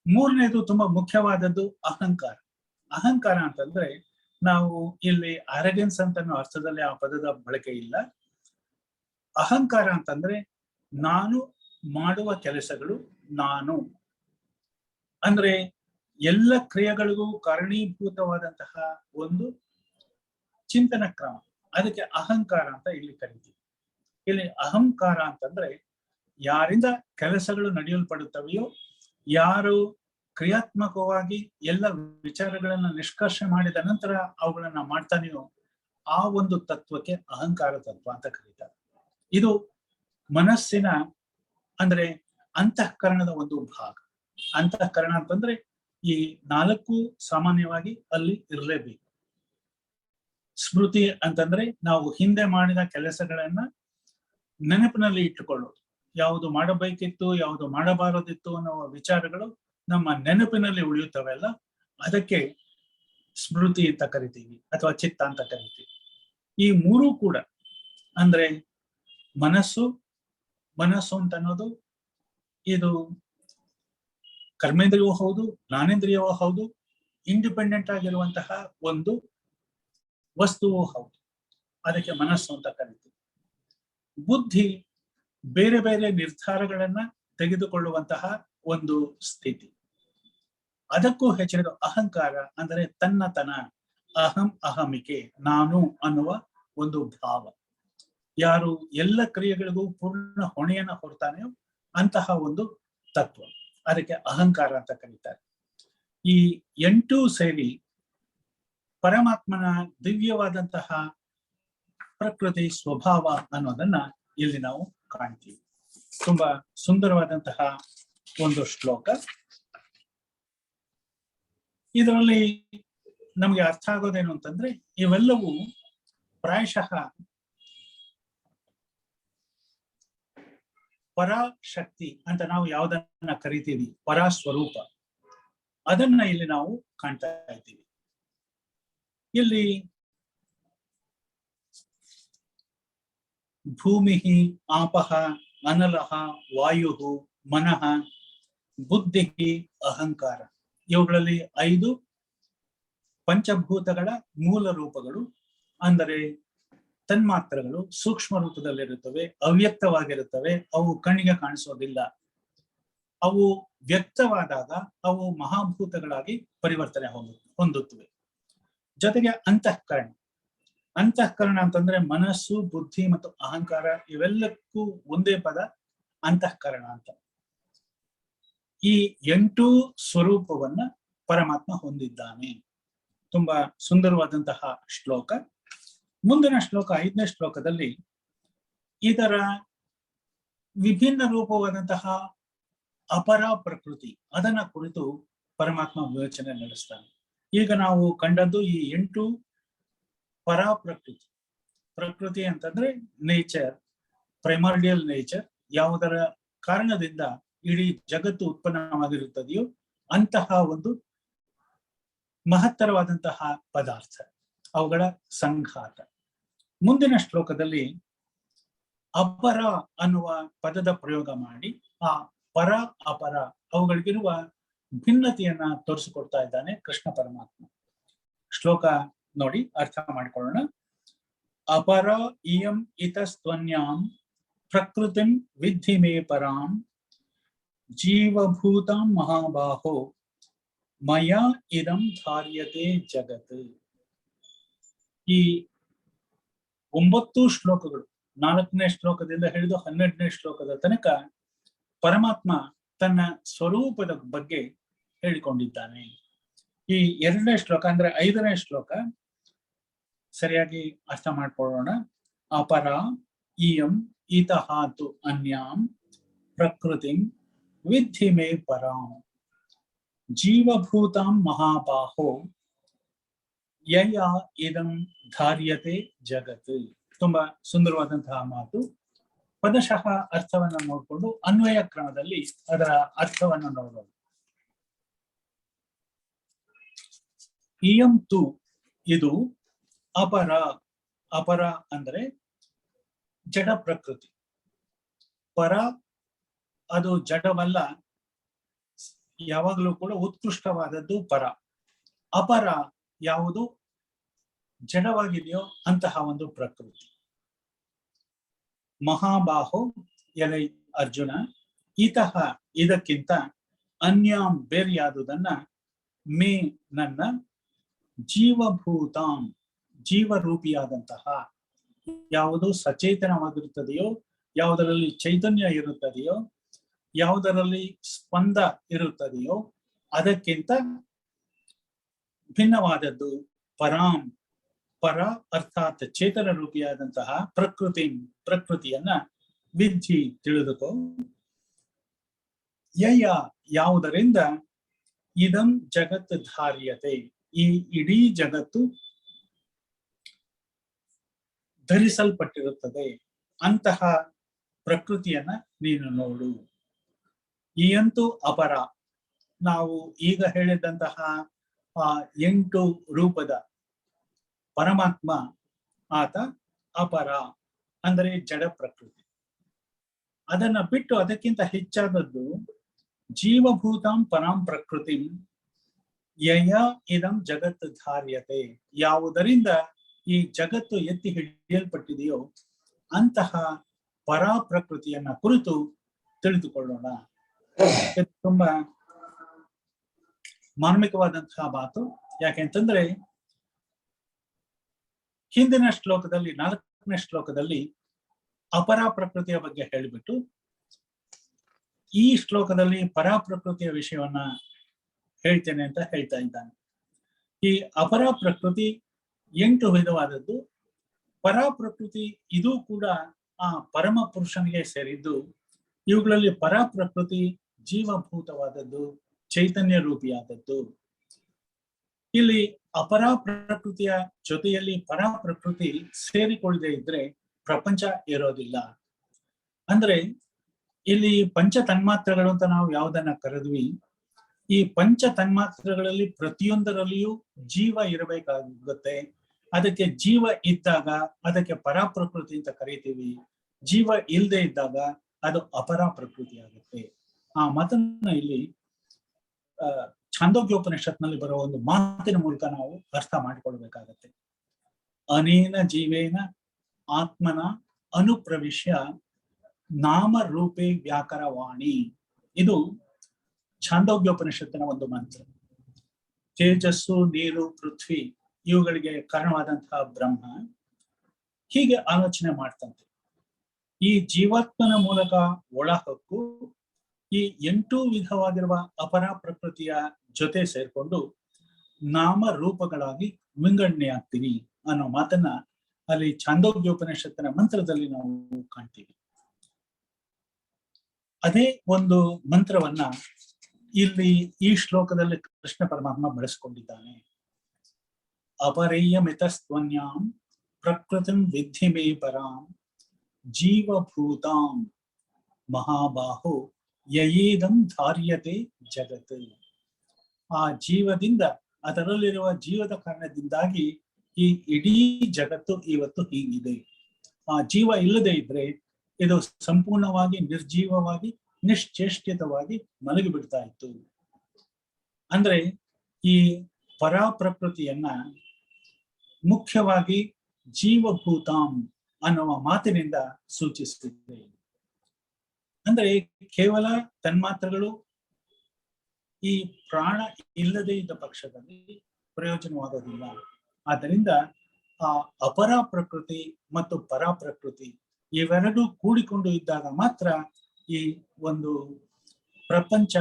ಮೂರನೇದು ತುಂಬಾ ಮುಖ್ಯವಾದದ್ದು ಅಹಂಕಾರ. ಅಹಂಕಾರ ಅಂತಂದ್ರೆ ನಾವು ಇಲ್ಲಿ ಅರಗೆನ್ಸ್ ಅಂತ ಅರ್ಥದಲ್ಲಿ ಆ ಪದದ ಬಳಕೆ ಇಲ್ಲ. ಅಹಂಕಾರ ಅಂತಂದ್ರೆ ನಾನು ಮಾಡುವ ಕೆಲಸಗಳು ನಾನು, ಅಂದ್ರೆ ಎಲ್ಲ ಕ್ರಿಯೆಗಳಿಗೂ ಕಾರಣೀಭೂತವಾದಂತಹ ಒಂದು ಚಿಂತನ ಕ್ರಮ, ಅದಕ್ಕೆ ಅಹಂಕಾರ ಅಂತ ಇಲ್ಲಿ ಕರಿತೀವಿ. ಇಲ್ಲಿ ಅಹಂಕಾರ ಅಂತಂದ್ರೆ ಯಾರಿಂದ ಕೆಲಸಗಳು ನಡೆಯಲ್ಪಡುತ್ತವೆಯೋ, ಯಾರು ಕ್ರಿಯಾತ್ಮಕವಾಗಿ ಎಲ್ಲ ವಿಚಾರಗಳನ್ನ ನಿಷ್ಕರ್ಷೆ ಮಾಡಿದ ನಂತರ ಅವುಗಳನ್ನ ಮಾಡ್ತಾನೆಯೋ ಆ ಒಂದು ತತ್ವಕ್ಕೆ ಅಹಂಕಾರ ತತ್ವ ಅಂತ ಕರೀತಾರೆ. ಇದು ಮನಸ್ಸಿನ ಅಂದ್ರೆ ಅಂತಃಕರಣದ ಒಂದು ಭಾಗ. ಅಂತಃಕರಣ ಅಂತಂದ್ರೆ ಈ 4 ಸಾಮಾನ್ಯವಾಗಿ ಅಲ್ಲಿ ಇರಲೇಬೇಕು. ಸ್ಮೃತಿ ಅಂತಂದ್ರೆ ನಾವು ಹಿಂದೆ ಮಾಡಿದ ಕೆಲಸಗಳನ್ನ ನೆನಪಿನಲ್ಲಿ ಇಟ್ಟುಕೊಳ್ಳೋದು, ಯಾವುದು ಮಾಡಬೇಕಿತ್ತು ಯಾವುದು ಮಾಡಬಾರದಿತ್ತು ಅನ್ನೋ ವಿಚಾರಗಳು ನಮ್ಮ ನೆನಪಿನಲ್ಲಿ ಉಳಿಯುತ್ತವೆಲ್ಲ, ಅದಕ್ಕೆ ಸ್ಮೃತಿ ಅಂತ ಕರಿತೀವಿ ಅಥವಾ ಚಿತ್ತ ಅಂತ ಕರಿತೀವಿ. ಈ ಮೂರೂ ಕೂಡ ಅಂದ್ರೆ ಮನಸ್ಸು ಅಂತ ಅನ್ನೋದು ಇದು ಕರ್ಮೇಂದ್ರಿಯವೂ ಹೌದು, ಜ್ಞಾನೇಂದ್ರಿಯವೂ ಹೌದು, ಇಂಡಿಪೆಂಡೆಂಟ್ ಆಗಿರುವಂತಹ ಒಂದು ವಸ್ತುವೂ ಹೌದು, ಅದಕ್ಕೆ ಮನಸ್ಸು ಅಂತ ಕರಿತೀವಿ. ಬುದ್ಧಿ ಬೇರೆ ಬೇರೆ ನಿರ್ಧಾರಗಳನ್ನ ತೆಗೆದುಕೊಳ್ಳುವಂತಹ ಒಂದು ಸ್ಥಿತಿ. ಅದಕ್ಕೂ ಹೆಚ್ಚಿನದು ಅಹಂಕಾರ ಅಂದ್ರೆ ತನ್ನತನ, ಅಹಮಿಕೆ, ನಾನು ಅನ್ನುವ ಒಂದು ಭಾವ. ಯಾರು ಎಲ್ಲ ಕ್ರಿಯೆಗಳಿಗೂ ಪೂರ್ಣ ಹೊಣೆಯನ್ನ ಹೊರತಾನೆಯೋ ಅಂತಹ ಒಂದು ತತ್ವ, ಅದಕ್ಕೆ ಅಹಂಕಾರ ಅಂತ ಕರೀತಾರೆ. ಈ 8 ಸೇರಿ ಪರಮಾತ್ಮನ ದಿವ್ಯವಾದಂತಹ ಪ್ರಕೃತಿ ಸ್ವಭಾವ ಅನ್ನೋದನ್ನ ಇಲ್ಲಿ ನಾವು ಕಾಣ್ತೀವಿ. ತುಂಬಾ ಸುಂದರವಾದಂತಹ ಒಂದು ಶ್ಲೋಕ. ಇದರಲ್ಲಿ ನಮ್ಗೆ ಅರ್ಥ ಆಗೋದೇನು ಅಂತಂದ್ರೆ ಇವೆಲ್ಲವೂ ಪ್ರಾಯಶಃ ಪರಾಶಕ್ತಿ ಅಂತ ನಾವು ಯಾವುದನ್ನ ಕರಿತೀವಿ, ಪರಾಸ್ವರೂಪ, ಅದನ್ನ ಇಲ್ಲಿ ನಾವು ಕಾಣ್ತಾ ಇದ್ದೀವಿ. ಇಲ್ಲಿ ಭೂಮಿ, ಆಪಃ, ಅನಲಃ, ವಾಯು, ಮನಃ, ಬುದ್ಧಿ, ಅಹಂಕಾರ. ಇವುಗಳಲ್ಲಿ 5 ಪಂಚಭೂತಗಳ ಮೂಲ ರೂಪಗಳು. ಅಂದರೆ ತನ್ಮಾತ್ರಗಳು ಸೂಕ್ಷ್ಮ ರೂಪದಲ್ಲಿರುತ್ತವೆ, ಅವ್ಯಕ್ತವಾಗಿರುತ್ತವೆ, ಅವು ಕಣ್ಣಿಗೆ ಕಾಣಿಸೋದಿಲ್ಲ. ಅವು ವ್ಯಕ್ತವಾದಾಗ ಅವು ಮಹಾಭೂತಗಳಾಗಿ ಪರಿವರ್ತನೆ ಹೊಂದುತ್ತವೆ. ಜೊತೆಗೆ ಅಂತಃಕರಣ. ಅಂತಃಕರಣ ಅಂತಂದ್ರೆ ಮನಸ್ಸು, ಬುದ್ಧಿ ಮತ್ತು ಅಹಂಕಾರ ಇವೆಲ್ಲಕ್ಕೂ ಒಂದೇ ಪದ ಅಂತಃಕರಣ ಅಂತ. ಈ 8 ಸ್ವರೂಪವನ್ನ ಪರಮಾತ್ಮ ಹೊಂದಿದ್ದಾನೆ. ತುಂಬಾ ಸುಂದರವಾದಂತಹ ಶ್ಲೋಕ. ಮುಂದಿನ ಶ್ಲೋಕ 5ನೇ ಶ್ಲೋಕದಲ್ಲಿ ಇದರ ವಿಭಿನ್ನ ರೂಪವಾದಂತಹ ಅಪರ ಪ್ರಕೃತಿ ಅದನ್ನ ಕುರಿತು ಪರಮಾತ್ಮ ವಿವೇಚನೆ ನಡೆಸ್ತಾನೆ. ಈಗ ನಾವು ಕಂಡದ್ದು ಈ 8 ಪರ ಪ್ರಕೃತಿ. ಪ್ರಕೃತಿ ಅಂತಂದ್ರೆ ನೇಚರ್, ಪ್ರೈಮಾರ್ಡಿಯಲ್ ನೇಚರ್, ಯಾವುದರ ಕಾರಣದಿಂದ ಇಡೀ ಜಗತ್ತು ಉತ್ಪನ್ನವಾಗಿರುತ್ತದೆಯೋ ಅಂತಹ ಒಂದು ಮಹತ್ತರವಾದಂತಹ ಪದಾರ್ಥ, ಅವುಗಳ ಸಂಘಾತ. ಮುಂದಿನ ಶ್ಲೋಕದಲ್ಲಿ ಅಪರ ಅನ್ನುವ ಪದದ ಪ್ರಯೋಗ ಮಾಡಿ ಆ ಪರ ಅಪರ ಅವುಗಳಿಗಿರುವ ಭಿನ್ನತೆಯನ್ನ ತೋರಿಸಿಕೊಡ್ತಾ ಇದ್ದಾನೆ ಕೃಷ್ಣ ಪರಮಾತ್ಮ. ಶ್ಲೋಕ ನೋಡಿ ಅರ್ಥ ಮಾಡ್ಕೊಳ್ಳೋಣ. ಅಪರ ಇಯಂ ಇತಸ್ತ್ವನ್ಯಾಂ ಪ್ರಕೃತಿಂ ವಿದ್ಧಿ ಮೇ ಪರಾಂ ಜೀವಭೂತಾಂ ಮಹಾಬಾಹೋ ಮಯ ಇದಂ ಧಾರ್ಯತೆ ಜಗತ್. ಈ 9 ಶ್ಲೋಕಗಳು, 4ನೇ ಶ್ಲೋಕದಿಂದ ಹಿಡಿದು 12ನೇ ಶ್ಲೋಕದ ತನಕ ಪರಮಾತ್ಮ ತನ್ನ ಸ್ವರೂಪದ ಬಗ್ಗೆ ಹೇಳಿಕೊಂಡಿದ್ದಾನೆ. ಈ 2ನೇ ಶ್ಲೋಕ ಅಂದ್ರೆ 5ನೇ ಶ್ಲೋಕ ಸರಿಯಾಗಿ ಅರ್ಥ ಮಾಡ್ಕೊಳ್ಳೋಣ. ಅಪರ ಇಯಂ ಇತಃ ತು ಅನ್ಯಾಂ ಪ್ರಕೃತಿಂ ವಿದ್ಧಿ ಮೇ ಪರಾಂ ಜೀವಭೂತಾಂ ಮಹಾಬಾಹೋ ಯಯ ಇದಂ ಧಾರ್ಯತೆ ಜಗತ್. ತುಂಬಾ ಸುಂದರವಾದಂತಹ ಮಾತು. ಪದಶಃ ಅರ್ಥವನ್ನ ನೋಡಿಕೊಂಡು ಅನ್ವಯ ಕ್ರಮದಲ್ಲಿ ಅದರ ಅರ್ಥವನ್ನು ನೋಡೋಣ. ಇಯಂ ತು ಇದು ಅಪರ. ಅಪರ ಅಂದ್ರೆ ಜಡ ಪ್ರಕೃತಿ. ಪರ ಅದು ಜಡವಲ್ಲ, ಯಾವಾಗಲೂ ಕೂಡ ಉತ್ಕೃಷ್ಟವಾದದ್ದು ಪರ. ಅಪರ ಯಾವುದು ಜಡವಾಗಿದೆಯೋ ಅಂತಹ ಒಂದು ಪ್ರಕೃತಿ. ಮಹಾಬಾಹೋ ಎಲೈ ಅರ್ಜುನ, ಇತಃ ಇದಕ್ಕಿಂತ, ಅನ್ಯಾಂ ಬೇರೆಯಾದುದನ್ನ, ಮೇ ನನ್ನ, ಜೀವಭೂತಾಂ ಜೀವರೂಪಿಯಾದಂತಹ, ಯಾವುದು ಸಚೇತನವಾಗಿರುತ್ತದೆಯೋ, ಯಾವುದರಲ್ಲಿ ಚೈತನ್ಯ ಇರುತ್ತದೆಯೋ, ಯಾವುದರಲ್ಲಿ ಸ್ಪಂದ ಇರುತ್ತದೆಯೋ ಅದಕ್ಕಿಂತ ಭಿನ್ನವಾದದ್ದು ಪರಾಂ. ಪರ ಅರ್ಥಾತ್ ಚೇತನ ರೂಪಿಯಾದಂತಹ ಪ್ರಕೃತಿಯನ್ನ ವಿದ್ಧಿ ತಿಳಿದುಕೋ. ಯಯ ಯಾವುದರಿಂದ, ಇದಂ ಜಗತ್ ಧಾರ್ಯತೆ ಈ ಇಡೀ ಜಗತ್ತು ಧರಿಸಲ್ಪಟ್ಟಿರುತ್ತದೆ, ಅಂತಹ ಪ್ರಕೃತಿಯನ್ನ ನೀನು ನೋಡು. ಈಯಂತೂ ಅಪರ. ನಾವು ಈಗ ಹೇಳಿದಂತಹ 8 ರೂಪದ ಪರಮಾತ್ಮ ಆತ ಅಪರ ಅಂದರೆ ಜಡ ಪ್ರಕೃತಿ. ಅದನ್ನ ಬಿಟ್ಟು ಅದಕ್ಕಿಂತ ಹೆಚ್ಚಾದದ್ದು ಜೀವಭೂತಾಂ ಪರಾಂ ಪ್ರಕೃತಿ ಯಯ ಇದಂ ಜಗತ್ ಧಾರ್ಯತೆ, ಯಾವುದರಿಂದ ಈ ಜಗತ್ತು ಎತ್ತಿ ಹಿಡಿಯಲ್ಪಟ್ಟಿದೆಯೋ ಅಂತಹ ಪರಾ ಪ್ರಕೃತಿಯನ್ನ ಕುರಿತು ತಿಳಿದುಕೊಳ್ಳೋಣ. ತುಂಬಾ ಮಾರ್ಮಿಕವಾದಂತಹ ಮಾತು. ಯಾಕೆಂತಂದ್ರೆ ಹಿಂದಿನ ಶ್ಲೋಕದಲ್ಲಿ 4ನೇ ಶ್ಲೋಕದಲ್ಲಿ ಅಪರ ಪ್ರಕೃತಿಯ ಬಗ್ಗೆ ಹೇಳಿಬಿಟ್ಟು ಈ ಶ್ಲೋಕದಲ್ಲಿ ಪರಾ ಪ್ರಕೃತಿಯ ವಿಷಯವನ್ನ ಹೇಳ್ತೇನೆ ಅಂತ ಹೇಳ್ತಾ ಇದ್ದಾನೆ. ಈ ಅಪರ ಪ್ರಕೃತಿ 8 ವಿಧವಾದದ್ದು. ಪರಾ ಪ್ರಕೃತಿ ಇದು ಕೂಡ ಆ ಪರಮ ಪುರುಷನಿಗೆ ಸೇರಿದ್ದು. ಇವುಗಳಲ್ಲಿ ಪರಾ ಪ್ರಕೃತಿ ಜೀವಭೂತವಾದದ್ದು, ಚೈತನ್ಯ ರೂಪಿಯಾದದ್ದು. ಇಲ್ಲಿ ಅಪರಾ ಪ್ರಕೃತಿಯ ಜೊತೆಯಲ್ಲಿ ಪರಾ ಪ್ರಕೃತಿ ಸೇರಿಕೊಳ್ಳದೆ ಇದ್ರೆ ಪ್ರಪಂಚ ಇರೋದಿಲ್ಲ. ಅಂದ್ರೆ ಇಲ್ಲಿ ಪಂಚ ತನ್ಮಾತ್ರಗಳು ಅಂತ ನಾವು ಯಾವುದನ್ನ ಕರೆದ್ವಿ, ಈ ಪಂಚ ತನ್ಮಾತ್ರಗಳಲ್ಲಿ ಪ್ರತಿಯೊಂದರಲ್ಲಿಯೂ ಜೀವ ಇರಬೇಕಾಗುತ್ತೆ. ಅದಕ್ಕೆ ಜೀವ ಇದ್ದಾಗ ಅದಕ್ಕೆ ಪರಾ ಪ್ರಕೃತಿ ಅಂತ ಕರಿತೀವಿ. ಜೀವ ಇಲ್ಲದೆ ಇದ್ದಾಗ ಅದು ಅಪರಾ ಪ್ರಕೃತಿ ಆಗುತ್ತೆ. ಆ ಮಾತನ್ನ ಇಲ್ಲಿ ಛಾಂದೋಗ್ಯೋಪನಿಷತ್ನಲ್ಲಿ ಬರುವ ಒಂದು ಮಾತಿನ ಮೂಲಕ ನಾವು ಅರ್ಥ ಮಾಡಿಕೊಳ್ಬೇಕಾಗತ್ತೆ. ಅನೇನ ಜೀವೇನ ಆತ್ಮನ ಅನುಪ್ರವಿಶ್ಯ ನಾಮ ರೂಪೇ ವ್ಯಾಕರವಾಣಿ. ಇದು ಛಾಂದೋಗ್ಯೋಪನಿಷತ್ತಿನ ಒಂದು ಮಂತ್ರ. ತೇಜಸ್ಸು, ನೀರು, ಪೃಥ್ವಿ ಇವುಗಳಿಗೆ ಕಾರಣವಾದಂತಹ ಬ್ರಹ್ಮ ಹೀಗೆ ಆಲೋಚನೆ ಮಾಡ್ತಂತೆ. ಈ ಜೀವಾತ್ಮನ ಮೂಲಕ ಒಳಹಕ್ಕು ಈ 8 ವಿಧವಾಗಿರುವ ಅಪರ ಪ್ರಕೃತಿಯ ಜೊತೆ ಸೇರ್ಕೊಂಡು ನಾಮ ರೂಪಗಳಾಗಿ ವಿಂಗಡಣೆ ಆಗ್ತೀವಿ ಅನ್ನೋ ಮಾತನ್ನ ಅಲ್ಲಿ ಛಾಂದೋಗ್ಯೋಪನಿಷತ್ತಿನ ಮಂತ್ರದಲ್ಲಿ ನಾವು ಕಾಣ್ತೀವಿ. ಅದೇ ಒಂದು ಮಂತ್ರವನ್ನ ಇಲ್ಲಿ ಈ ಶ್ಲೋಕದಲ್ಲಿ ಕೃಷ್ಣ ಪರಮಾತ್ಮ ಬಳಸಿಕೊಂಡಿದ್ದಾನೆ. ಅಪರೇಯಮಿತಸ್ತ್ವನ್ಯಾಂ ಪ್ರಕೃತಿಂ ವಿದ್ಧಿ ಮೇ ಪರಾಂ ಜೀವಭೂತಾಂ ಮಹಾಬಾಹೋ ಯಯೇದಂ ಧಾರ್ಯತೆ ಜಗತ್. ಆ ಜೀವದಿಂದ, ಅದರಲ್ಲಿರುವ ಜೀವದ ಕಾರಣದಿಂದಾಗಿ ಈ ಇಡೀ ಜಗತ್ತು ಇವತ್ತು ಹೀಗಿದೆ. ಆ ಜೀವ ಇಲ್ಲದೆ ಇದ್ರೆ ಇದು ಸಂಪೂರ್ಣವಾಗಿ ನಿರ್ಜೀವವಾಗಿ ನಿಶ್ಚೇಷ್ಟಿತವಾಗಿ ಮಲಗಿ ಬಿಡ್ತಾ ಇತ್ತು. ಅಂದ್ರೆ ಈ ಪರಾಪ್ರಕೃತಿಯನ್ನ ಮುಖ್ಯವಾಗಿ ಜೀವಭೂತಾಂ ಅನ್ನುವ ಮಾತಿನಿಂದ ಸೂಚಿಸುತ್ತಿದೆ. ಅಂದ್ರೆ ಕೇವಲ ತನ್ಮಾತ್ರಗಳು ಈ ಪ್ರಾಣ ಇಲ್ಲದೆ ಇದ್ದ ಪಕ್ಷದಲ್ಲಿ ಪ್ರಯೋಜನವಾಗೋದಿಲ್ಲ. ಆದ್ದರಿಂದ ಆ ಅಪರ ಪ್ರಕೃತಿ ಮತ್ತು ಪರಾಪ್ರಕೃತಿ ಇವೆರಡೂ ಕೂಡಿಕೊಂಡು ಇದ್ದಾಗ ಮಾತ್ರ ಈ ಒಂದು ಪ್ರಪಂಚ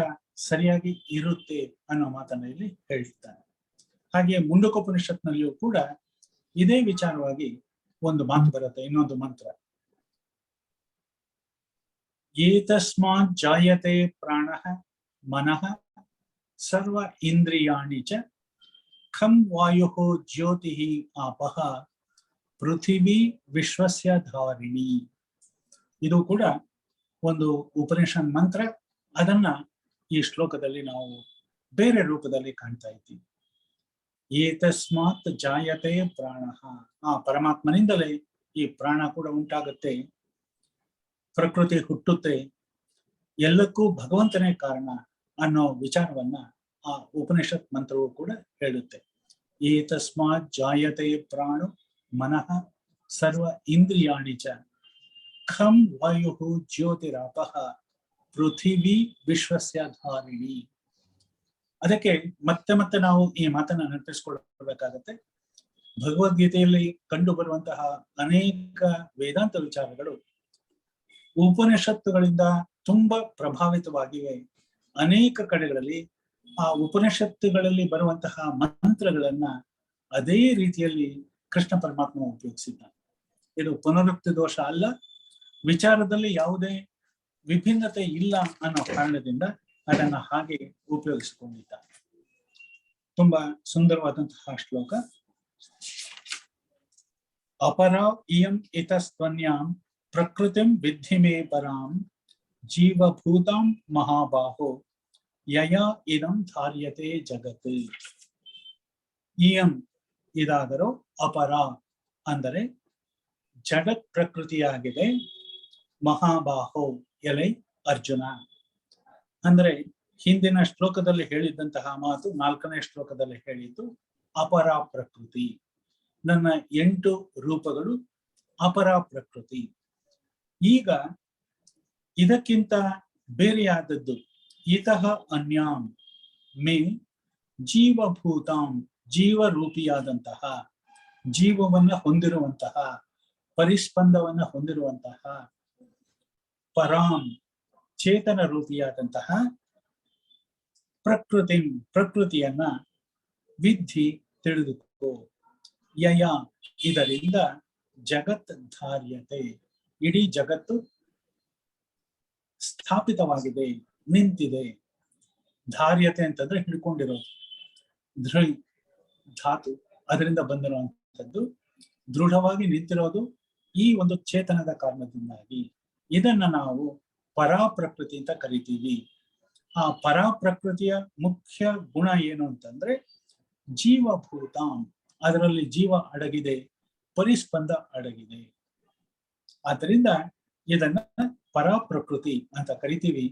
ಸರಿಯಾಗಿ ಇರುತ್ತೆ ಅನ್ನೋ ಮಾತನ್ನ ಇಲ್ಲಿ ಹೇಳ್ತಾರೆ. ಹಾಗೆ ಮುಂಡಕೋಪನಿಷತ್ನಲ್ಲಿಯೂ ಕೂಡ ಇದೇ ವಿಚಾರವಾಗಿ ಒಂದು ಮಾತು ಬರುತ್ತೆ, ಇನ್ನೊಂದು ಮಂತ್ರ. ಏತಸ್ಮಾತ್ ಜಾಯತೆ ಪ್ರಾಣಃ ಮನಃ ಸರ್ವ ಇಂದ್ರಿಯಾಣಿ ಚ ಖಂ ವಾಯುಃ ಜ್ಯೋತಿಃ ಆಪಃ ಪೃಥಿವೀ ವಿಶ್ವಸ್ಯ ಧಾರಿಣಿ. ಇದು ಕೂಡ ಒಂದು ಉಪನಿಷತ್ ಮಂತ್ರ. ಅದನ್ನ ಈ ಶ್ಲೋಕದಲ್ಲಿ ನಾವು ಬೇರೆ ರೂಪದಲ್ಲಿ ಕಾಣ್ತಾ ಇದ್ದೀವಿ. ಏತಸ್ಮಾತ್ ಜಾಯತೆ ಪ್ರಾಣಃ, ಆ ಪರಮಾತ್ಮನಿಂದಲೇ ಈ ಪ್ರಾಣ ಕೂಡ ಉಂಟಾಗುತ್ತೆ, ಪ್ರಕೃತಿ ಹುಟ್ಟುತ್ತೆ, ಎಲ್ಲಕ್ಕೂ ಭಗವಂತನೇ ಕಾರಣ ಅನ್ನೋ ವಿಚಾರವನ್ನ ಆ ಉಪನಿಷತ್ ಮಂತ್ರವು ಕೂಡ ಹೇಳುತ್ತೆ. ಏತಸ್ಮಾತ್ ಜಾಯತೆ ಪ್ರಾಣು ಮನಃ ಸರ್ವ ಇಂದ್ರಿಯಾಣಿ ಚ ಖಂ ವಾಯುಃ ಜ್ಯೋತಿರಾಪಃ ಪೃಥಿವೀ ವಿಶ್ವಸ್ಯ ಧಾರಿಣಿ. ಅದಕ್ಕೆ ಮತ್ತೆ ಮತ್ತೆ ನಾವು ಈ ಮಾತನ್ನ ನೆನಪಿಸ್ಕೊಳ್ಬೇಕಾಗತ್ತೆ. ಭಗವದ್ಗೀತೆಯಲ್ಲಿ ಕಂಡು ಬರುವಂತಹ ಅನೇಕ ವೇದಾಂತ ವಿಚಾರಗಳು ಉಪನಿಷತ್ತುಗಳಿಂದ ತುಂಬಾ ಪ್ರಭಾವಿತವಾಗಿವೆ. ಅನೇಕ ಕಡೆಗಳಲ್ಲಿ ಆ ಉಪನಿಷತ್ತುಗಳಲ್ಲಿ ಬರುವಂತಹ ಮಂತ್ರಗಳನ್ನ ಅದೇ ರೀತಿಯಲ್ಲಿ ಕೃಷ್ಣ ಪರಮಾತ್ಮ ಉಪಯೋಗಿಸಿದ್ದಾನೆ. ಇದು ಪುನರುಕ್ತಿ ದೋಷ ಅಲ್ಲ, ವಿಚಾರದಲ್ಲಿ ಯಾವುದೇ ವಿಭಿನ್ನತೆ ಇಲ್ಲ ಅನ್ನೋ ಕಾರಣದಿಂದ ಅದನ್ನ ಹಾಗೆ ಉಪಯೋಗಿಸಿಕೊಂಡಿದ್ದಾರೆ. ತುಂಬಾ ಸುಂದರವಾದಂತಹ ಶ್ಲೋಕ. ಅಪರ ಇಯಂ ಇತಸ್ತ್ವನ್ಯಾಂ ಪ್ರಕೃತಿಂ ವಿದ್ಧಿ ಮೇ ಪರಾಂ ಜೀವಭೂತಾಂ ಮಹಾಬಾಹೋ ಯಯಾ ಇದಂ ಧಾರ್ಯತೆ ಜಗತ್. ಇಯಂ ಇದಾದರೂ ಅಪರ ಅಂದರೆ ಜಗತ್ ಪ್ರಕೃತಿಯಾಗಿದೆ. ಮಹಾಬಾಹೋ ಎಲೈ ಅರ್ಜುನ. ಅಂದ್ರೆ ಹಿಂದಿನ ಶ್ಲೋಕದಲ್ಲಿ ಹೇಳಿದ್ದಂತಹ ಮಾತು 4ನೇ ಶ್ಲೋಕದಲ್ಲಿ ಹೇಳಿದ್ದು ಅಪರ ಪ್ರಕೃತಿ. ನನ್ನ 8 ರೂಪಗಳು ಅಪರ ಪ್ರಕೃತಿ. ಈಗ ಇದಕ್ಕಿಂತ ಬೇರೆಯಾದದ್ದು ಇತಃ ಅನ್ಯಾಂ ಮೇ ಜೀವಭೂತಾಂ, ಜೀವರೂಪಿಯಾದಂತಹ, ಜೀವವನ್ನ ಹೊಂದಿರುವಂತಹ, ಪರಿಸ್ಪಂದವನ್ನ ಹೊಂದಿರುವಂತಹ, ಪರಾಂ ಚೇತನ ರೂಪಿಯಾದಂತಹ ಪ್ರಕೃತಿಯನ್ನ ವಿದ್ಧಿ ತಿಳಿದುಕೋ. ಯಯ ಇದರಿಂದ ಜಗತ್ ಧಾರ್ಯತೆ, ಇಡೀ ಜಗತ್ತು ಸ್ಥಾಪಿತವಾಗಿದೆ, ನಿಂತಿದೆ. ಧಾರ್ಯತೆ ಅಂತಂದ್ರೆ ಹಿಡ್ಕೊಂಡಿರೋದು. ಧೃ ಧಾತು, ಅದರಿಂದ ಬಂದಿರುವಂತದ್ದು, ದೃಢವಾಗಿ ನಿಂತಿರೋದು ಈ ಒಂದು ಚೇತನದ ಕಾರಣದಿಂದಾಗಿ. ಇದನ್ನ ನಾವು ಪರಾಪ್ರಕೃತಿ ಅಂತ ಕರಿತೀವಿ. ಆ ಪರಾಪ್ರಕೃತಿಯ ಮುಖ್ಯ ಗುಣ ಏನು ಅಂತಂದ್ರೆ ಜೀವಭೂತಾಂ, ಅದರಲ್ಲಿ ಜೀವ ಅಡಗಿದೆ, ಪರಿಸ್ಪಂದ ಅಡಗಿದೆ. ಆದ್ದರಿಂದ ಇದನ್ನ ಪರಾಪ್ರಕೃತಿ ಅಂತ ಕರಿತೀವಿ.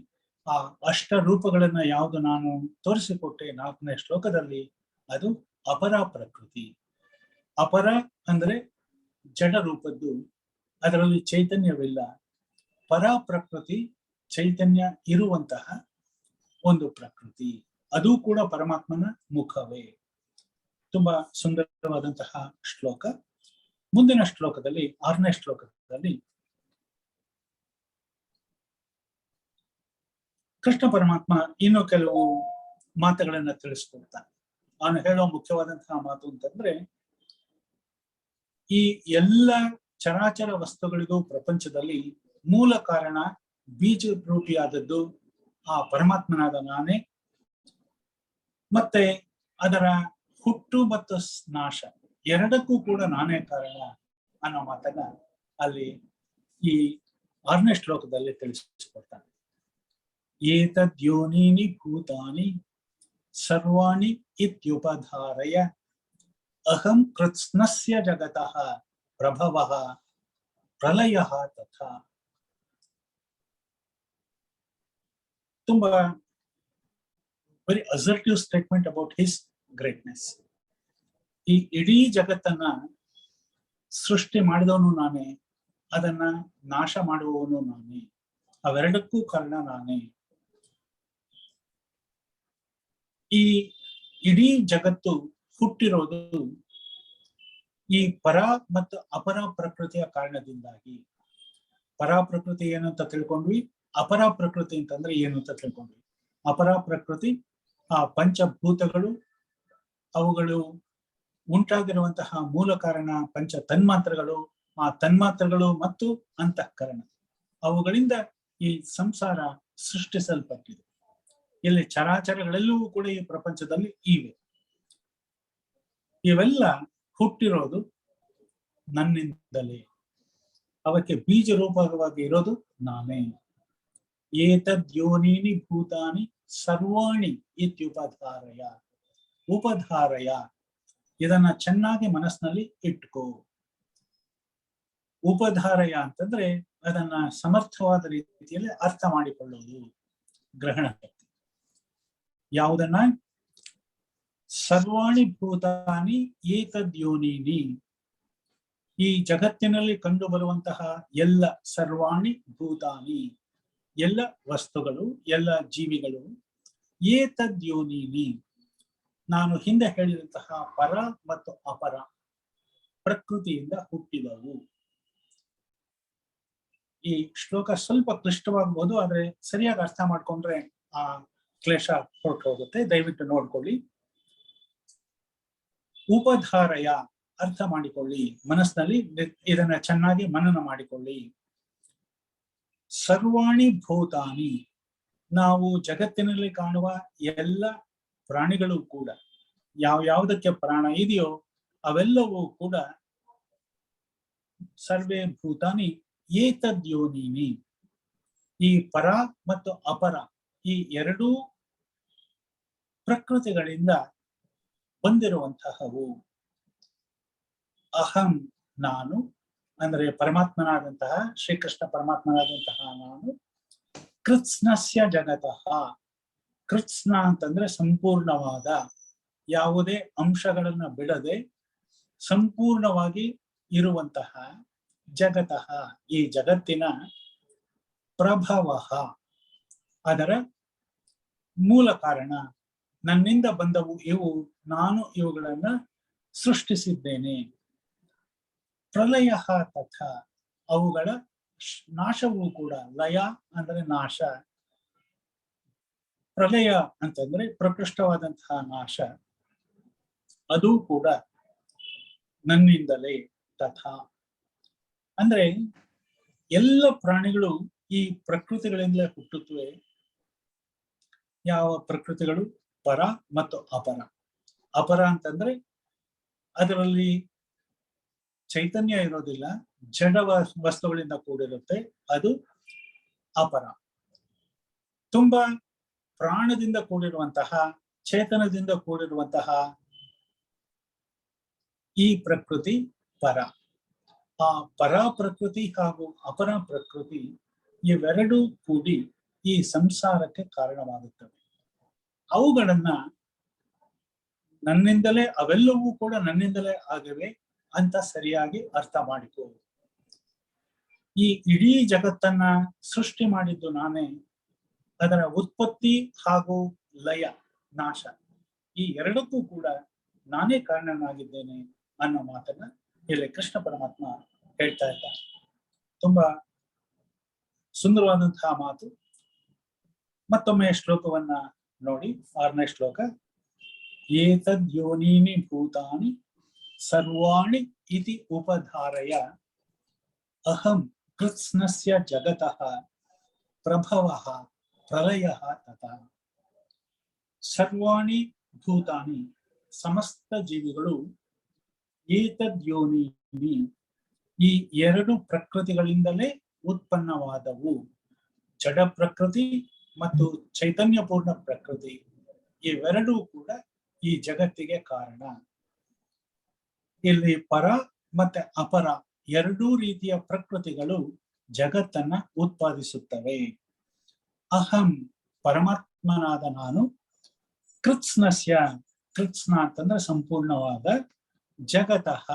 ಆ ಅಷ್ಟ ರೂಪಗಳನ್ನ ಯಾವುದು ನಾನು ತೋರಿಸಿಕೊಟ್ಟೆ 4ನೇ ಶ್ಲೋಕದಲ್ಲಿ, ಅದು ಅಪರ ಪ್ರಕೃತಿ. ಅಪರ ಅಂದ್ರೆ ಜಡ ರೂಪದ್ದು, ಅದರಲ್ಲಿ ಚೈತನ್ಯವಿಲ್ಲ. ಪರ ಪ್ರಕೃತಿ ಚೈತನ್ಯ ಇರುವಂತಹ ಒಂದು ಪ್ರಕೃತಿ, ಅದು ಕೂಡ ಪರಮಾತ್ಮನ ಮುಖವೇ. ತುಂಬಾ ಸುಂದರವಾದಂತಹ ಶ್ಲೋಕ. ಮುಂದಿನ ಶ್ಲೋಕದಲ್ಲಿ 6ನೇ ಶ್ಲೋಕದಲ್ಲಿ ಕೃಷ್ಣ ಪರಮಾತ್ಮ ಇನ್ನು ಕೆಲವು ಮಾತುಗಳನ್ನ ತಿಳಿಸ್ಕೊಡ್ತಾನೆ. ಅವನು ಹೇಳೋ ಮುಖ್ಯವಾದಂತಹ ಮಾತು ಅಂತಂದ್ರೆ, ಈ ಎಲ್ಲ ಚರಾಚರ ವಸ್ತುಗಳಿಗೂ ಪ್ರಪಂಚದಲ್ಲಿ ಮೂಲ ಕಾರಣ ಬೀಜ ರೂಪಿಯಾದದ್ದು ಆ ಪರಮಾತ್ಮನಾದ ನಾನೇ. ಮತ್ತೆ ಅದರ ಹುಟ್ಟು ಮತ್ತು ನಾಶ ಎರಡಕ್ಕೂ ಕೂಡ ನಾನೇ ಕಾರಣ ಅನ್ನೋ ಮಾತನ್ನ ಅಲ್ಲಿ ಈ 6ನೇ ಶ್ಲೋಕದಲ್ಲಿ ತಿಳಿಸಿಕೊಡ್ತಾನೆ. ಏತದ್ಯೋನೀನಿ ಭೂತಾನಿ ಸರ್ವಾಣಿ ಇತ್ಯುಪಧಾರಯ ಅಹಂ ಕೃತ್ಸ್ನಸ್ಯ ಜಗತಃ ಪ್ರಭವಃ ಪ್ರಲಯಃ ತಥಾ. ತುಂಬಾ very assertive statement about his greatness. ಈ ಇಡೀ ಜಗತ್ತನ್ನ ಸೃಷ್ಟಿ ಮಾಡಿದವನು ನಾನೇ, ಅದನ್ನ ನಾಶ ಮಾಡುವವನು ನಾನೇ, ಅವೆರಡಕ್ಕೂ ಕಾರಣ ನಾನೇ. ಈ ಇಡೀ ಜಗತ್ತು ಹುಟ್ಟಿರೋದು ಈ ಪರ ಮತ್ತು ಅಪರ ಪ್ರಕೃತಿಯ ಕಾರಣದಿಂದಾಗಿ. ಪರ ಪ್ರಕೃತಿ ಏನು ಅಂತ ತಿಳ್ಕೊಂಡ್ವಿ, ಅಪರ ಪ್ರಕೃತಿ ಅಂತಂದ್ರೆ ಏನು ಅಂತ ತಿಳ್ಕೊಂಡ್ವಿ. ಅಪರ ಪ್ರಕೃತಿ ಆ ಪಂಚಭೂತಗಳು, ಅವುಗಳು ಉಂಟಾಗಿರುವಂತಹ ಮೂಲ ಕಾರಣ ಪಂಚ ತನ್ಮಾತ್ರಗಳು, ಆ ತನ್ಮಾತ್ರಗಳು ಮತ್ತು ಅಂತಃಕರಣ, ಅವುಗಳಿಂದ ಈ ಸಂಸಾರ ಸೃಷ್ಟಿಸಲ್ಪಟ್ಟಿದೆ. ಇಲ್ಲಿ ಚರಾಚರಗಳೆಲ್ಲವೂ ಕೂಡ ಈ ಪ್ರಪಂಚದಲ್ಲಿ ಇವೆ. ಇವೆಲ್ಲ ಹುಟ್ಟಿರೋದು ನನ್ನಿಂದಲೇ, ಅವಕ್ಕೆ ಬೀಜ ರೂಪವಾಗಿ ಇರೋದು ನಾನೇ. ಏತದ್ಯೋನೀನಿ ಭೂತಾನಿ ಸರ್ವಾಣಿ ಇತ್ಯುಪಧಾರಯ. ಉಪಧಾರಯ, ಇದನ್ನ ಚೆನ್ನಾಗಿ ಮನಸ್ಸಿನಲ್ಲಿ ಇಟ್ಕೋ. ಉಪಧಾರಯ ಅಂತಂದ್ರೆ ಅದನ್ನ ಸಮರ್ಥವಾದ ರೀತಿಯಲ್ಲಿ ಅರ್ಥ ಮಾಡಿಕೊಳ್ಳೋದು, ಗ್ರಹಣ ಶಕ್ತಿ. ಯಾವುದನ್ನ? ಸರ್ವಾಣಿ ಭೂತಾನಿ ಏತದ್ಯೋನೀನಿ, ಈ ಜಗತ್ತಿನಲ್ಲಿ ಕಂಡು ಬರುವಂತಹ ಎಲ್ಲ ಸರ್ವಾಣಿ ಭೂತಾನಿ, ಎಲ್ಲ ವಸ್ತುಗಳು, ಎಲ್ಲ ಜೀವಿಗಳು, ಏತದ್ಯೋನೀನಿ, ನಾನು ಹಿಂದೆ ಹೇಳಿದಂತಹ ಪರ ಮತ್ತು ಅಪರ ಪ್ರಕೃತಿಯಿಂದ ಹುಟ್ಟಿದವು. ಈ ಶ್ಲೋಕ ಸ್ವಲ್ಪ ಕ್ಲಿಷ್ಟವಾಗಬಹುದು, ಆದ್ರೆ ಸರಿಯಾಗಿ ಅರ್ಥ ಮಾಡ್ಕೊಂಡ್ರೆ ಆ ಕ್ಲೇಶ ಹೊರಟು ಹೋಗುತ್ತೆ. ದಯವಿಟ್ಟು ನೋಡ್ಕೊಳ್ಳಿ. ಉಪಧಾರಯ, ಅರ್ಥ ಮಾಡಿಕೊಳ್ಳಿ, ಮನಸ್ಸಿನಲ್ಲಿ ಇದನ್ನ ಚೆನ್ನಾಗಿ ಮನನ ಮಾಡಿಕೊಳ್ಳಿ. ಸರ್ವಾಣಿ ಭೂತಾನಿ, ನಾವು ಜಗತ್ತಿನಲ್ಲಿ ಕಾಣುವ ಎಲ್ಲ ಪ್ರಾಣಿಗಳು ಕೂಡ, ಯಾವುದಕ್ಕೆ ಪ್ರಾಣ ಇದೆಯೋ ಅವೆಲ್ಲವೂ ಕೂಡ ಸರ್ವೇ ಭೂತಾನಿ ಏತದ್ಯೋನೀನಿ, ಈ ಪರ ಮತ್ತು ಅಪರ ಈ ಎರಡೂ ಪ್ರಕೃತಿಗಳಿಂದ ಬಂದಿರುವಂತಹವು. ಅಹಂ, ನಾನು, ಅಂದ್ರೆ ಪರಮಾತ್ಮನಾದಂತಹ ಶ್ರೀಕೃಷ್ಣ ಪರಮಾತ್ಮನಾದಂತಹ ನಾನು, ಕೃತ್ಸ್ನಸ್ಯ ಜಗತಃ, ಕೃತ್ಸ್ನ ಅಂತಂದ್ರೆ ಸಂಪೂರ್ಣವಾದ, ಯಾವುದೇ ಅಂಶಗಳನ್ನ ಬಿಡದೆ ಸಂಪೂರ್ಣವಾಗಿ ಇರುವಂತಹ ಜಗತಃ, ಈ ಜಗತ್ತಿನ ಪ್ರಭವಃ, ಅದರ ಮೂಲ ಕಾರಣ, ನನ್ನಿಂದ ಬಂದವು ಇವು, ನಾನು ಇವುಗಳನ್ನ ಸೃಷ್ಟಿಸಿದ್ದೇನೆ. ಪ್ರಲಯ ತಥಾ, ಅವುಗಳ ನಾಶವೂ ಕೂಡ. ಲಯ ಅಂದ್ರೆ ನಾಶ, ಪ್ರಲಯ ಅಂತಂದ್ರೆ ಪ್ರಕೃಷ್ಟವಾದಂತಹ ನಾಶ, ಅದು ಕೂಡ ನನ್ನಿಂದಲೇ. ತಥಾ ಅಂದ್ರೆ ಎಲ್ಲ ಪ್ರಾಣಿಗಳು ಈ ಪ್ರಕೃತಿಗಳಿಂದಲೇ ಹುಟ್ಟುತ್ತವೆ. ಯಾವ ಪ್ರಕೃತಿಗಳು? ಪರ ಮತ್ತು ಅಪರ. ಅಪರ ಅಂತಂದ್ರೆ ಅದರಲ್ಲಿ ಚೈತನ್ಯ ಇರೋದಿಲ್ಲ, ಜಡ ವಸ್ತುಗಳಿಂದ ಕೂಡಿರುತ್ತೆ, ಅದು ಅಪರ. ತುಂಬಾ ಪ್ರಾಣದಿಂದ ಕೂಡಿರುವಂತಹ, ಚೇತನದಿಂದ ಕೂಡಿರುವಂತಹ ಈ ಪ್ರಕೃತಿ ಪರ. ಆ ಪರ ಪ್ರಕೃತಿ ಹಾಗೂ ಅಪರ ಪ್ರಕೃತಿ ಇವೆರಡೂ ಕೂಡಿ ಈ ಸಂಸಾರಕ್ಕೆ ಕಾರಣವಾಗುತ್ತವೆ. ಅವುಗಳನ್ನ ನನ್ನಿಂದಲೇ, ಅವೆಲ್ಲವೂ ಕೂಡ ನನ್ನಿಂದಲೇ ಆಗಿವೆ ಅಂತ ಸರಿಯಾಗಿ ಅರ್ಥ ಮಾಡಿಕೊ. ಈ ಇಡೀ ಜಗತ್ತನ್ನ ಸೃಷ್ಟಿ ಮಾಡಿದ್ದು ನಾನೇ. ಅದರ ಉತ್ಪತ್ತಿ ಹಾಗೂ ಲಯ, ನಾಶ, ಈ ಎರಡಕ್ಕೂ ಕೂಡ ನಾನೇ ಕಾರಣನಾಗಿದ್ದೇನೆ ಅನ್ನೋ ಮಾತನ್ನ ಇಲ್ಲಿ ಕೃಷ್ಣ ಪರಮಾತ್ಮ ಹೇಳ್ತಾ ಇದ್ದಾರೆ. ತುಂಬಾ ಸುಂದರವಾದಂತಹ ಮಾತು. ಮತ್ತೊಮ್ಮೆ ಶ್ಲೋಕವನ್ನ ನೋಡಿ, 6ನೇ ಶ್ಲೋಕ. ಏತದ್ ಯೋನೀನಿ ಭೂತಾನಿ ಸರ್ವಾಣಿ ಇತಿ ಉಪಧಾರಯ ಅಹಂ ಕೃತ್ಸ್ನಸ್ಯ ಜಗತಃ ಪ್ರಭವಃ ಪ್ರಲಯಃ ತಥಾ. ಸರ್ವಾಣಿ ಭೂತಾನಿ, ಸಮಸ್ತ ಜೀವಿಗಳು, ಏತದ್ ಯೋನೀನಿ, ಈ ಎರಡು ಪ್ರಕೃತಿಗಳಿಂದಲೇ ಉತ್ಪನ್ನವಾದವು. ಜಡ ಪ್ರಕೃತಿ ಮತ್ತು ಚೈತನ್ಯಪೂರ್ಣ ಪ್ರಕೃತಿ, ಇವೆರಡೂ ಕೂಡ ಈ ಜಗತ್ತಿಗೆ ಕಾರಣ. ಇಲ್ಲಿ ಪರ ಮತ್ತೆ ಅಪರ ಎರಡೂ ರೀತಿಯ ಪ್ರಕೃತಿಗಳು ಜಗತ್ತನ್ನ ಉತ್ಪಾದಿಸುತ್ತವೆ. ಅಹಂ, ಪರಮಾತ್ಮನಾದ ನಾನು, ಕೃತ್ಸ್ನಸ್ಯ, ಕೃತ್ಸ್ನ ಅಂತಂದ್ರೆ ಸಂಪೂರ್ಣವಾದ, ಜಗತಃ,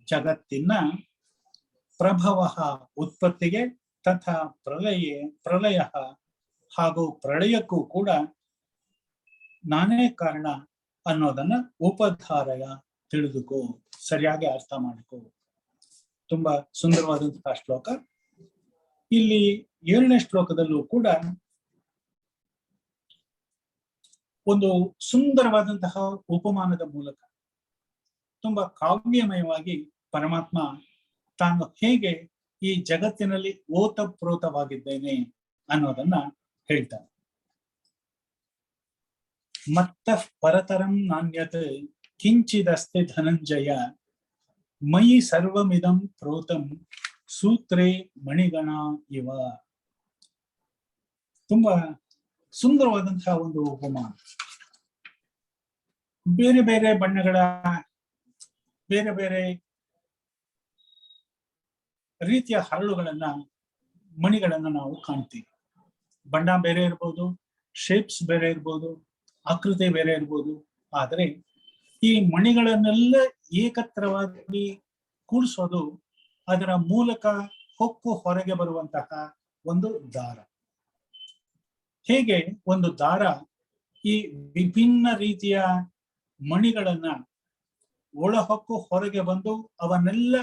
ಜಗತ್ತಿನ, ಪ್ರಭವ, ಉತ್ಪತ್ತಿಗೆ, ತಥಾ ಪ್ರಲಯ, ಹಾಗೂ ಪ್ರಳಯಕ್ಕೂ ಕೂಡ ನಾನೇ ಕಾರಣ ಅನ್ನೋದನ್ನ ಉಪಧಾರಯ, ತಿಳಿದುಕೋ, ಸರಿಯಾಗಿ ಅರ್ಥ ಮಾಡಿಕೋ. ತುಂಬಾ ಸುಂದರವಾದಂತಹ ಶ್ಲೋಕ. ಇಲ್ಲಿ 7ನೇ ಶ್ಲೋಕದಲ್ಲೂ ಕೂಡ ಒಂದು ಸುಂದರವಾದಂತಹ ಉಪಮಾನದ ಮೂಲಕ ತುಂಬಾ ಕಾವ್ಯಮಯವಾಗಿ ಪರಮಾತ್ಮ ತಾನು ಹೇಗೆ ಈ ಜಗತ್ತಿನಲ್ಲಿ ಓತಪ್ರೋತವಾಗಿದ್ದೇನೆ ಅನ್ನೋದನ್ನ ಹೇಳ್ತಾನೆ. ಮತ್ತ ಪರತರಂ ನಾಣ್ಯತ್ ಕಿಂಚಿದಸ್ತಿ ಧನಂಜಯ ಮಯಿ ಸರ್ವಮಿದಂ ಪ್ರೋತಂ ಸೂತ್ರೇ ಮಣಿಗಣ ಇವ. ತುಂಬಾ ಸುಂದರವಾದಂತಹ ಒಂದು ಉಪಮಾನ. ಬೇರೆ ಬೇರೆ ಬಣ್ಣಗಳ, ಬೇರೆ ಬೇರೆ ರೀತಿಯ ಹರಳುಗಳನ್ನ, ಮಣಿಗಳನ್ನ ನಾವು ಕಾಣ್ತೀವಿ. ಬಣ್ಣ ಬೇರೆ ಇರ್ಬೋದು, ಶೇಪ್ಸ್ ಬೇರೆ ಇರ್ಬೋದು, ಆಕೃತಿ ಬೇರೆ ಇರ್ಬೋದು. ಆದರೆ ಈ ಮಣಿಗಳನ್ನೆಲ್ಲ ಏಕತ್ರವಾಗಿ ಕೂಡಿಸೋದು ಅದರ ಮೂಲಕ ಹೊಕ್ಕು ಹೊರಗೆ ಬರುವಂತಹ ಒಂದು ದಾರ. ಹೇಗೆ ಒಂದು ದಾರ ಈ ವಿಭಿನ್ನ ರೀತಿಯ ಮಣಿಗಳನ್ನ ಒಳಹೊಕ್ಕು ಹೊರಗೆ ಬಂದು ಅವನ್ನೆಲ್ಲ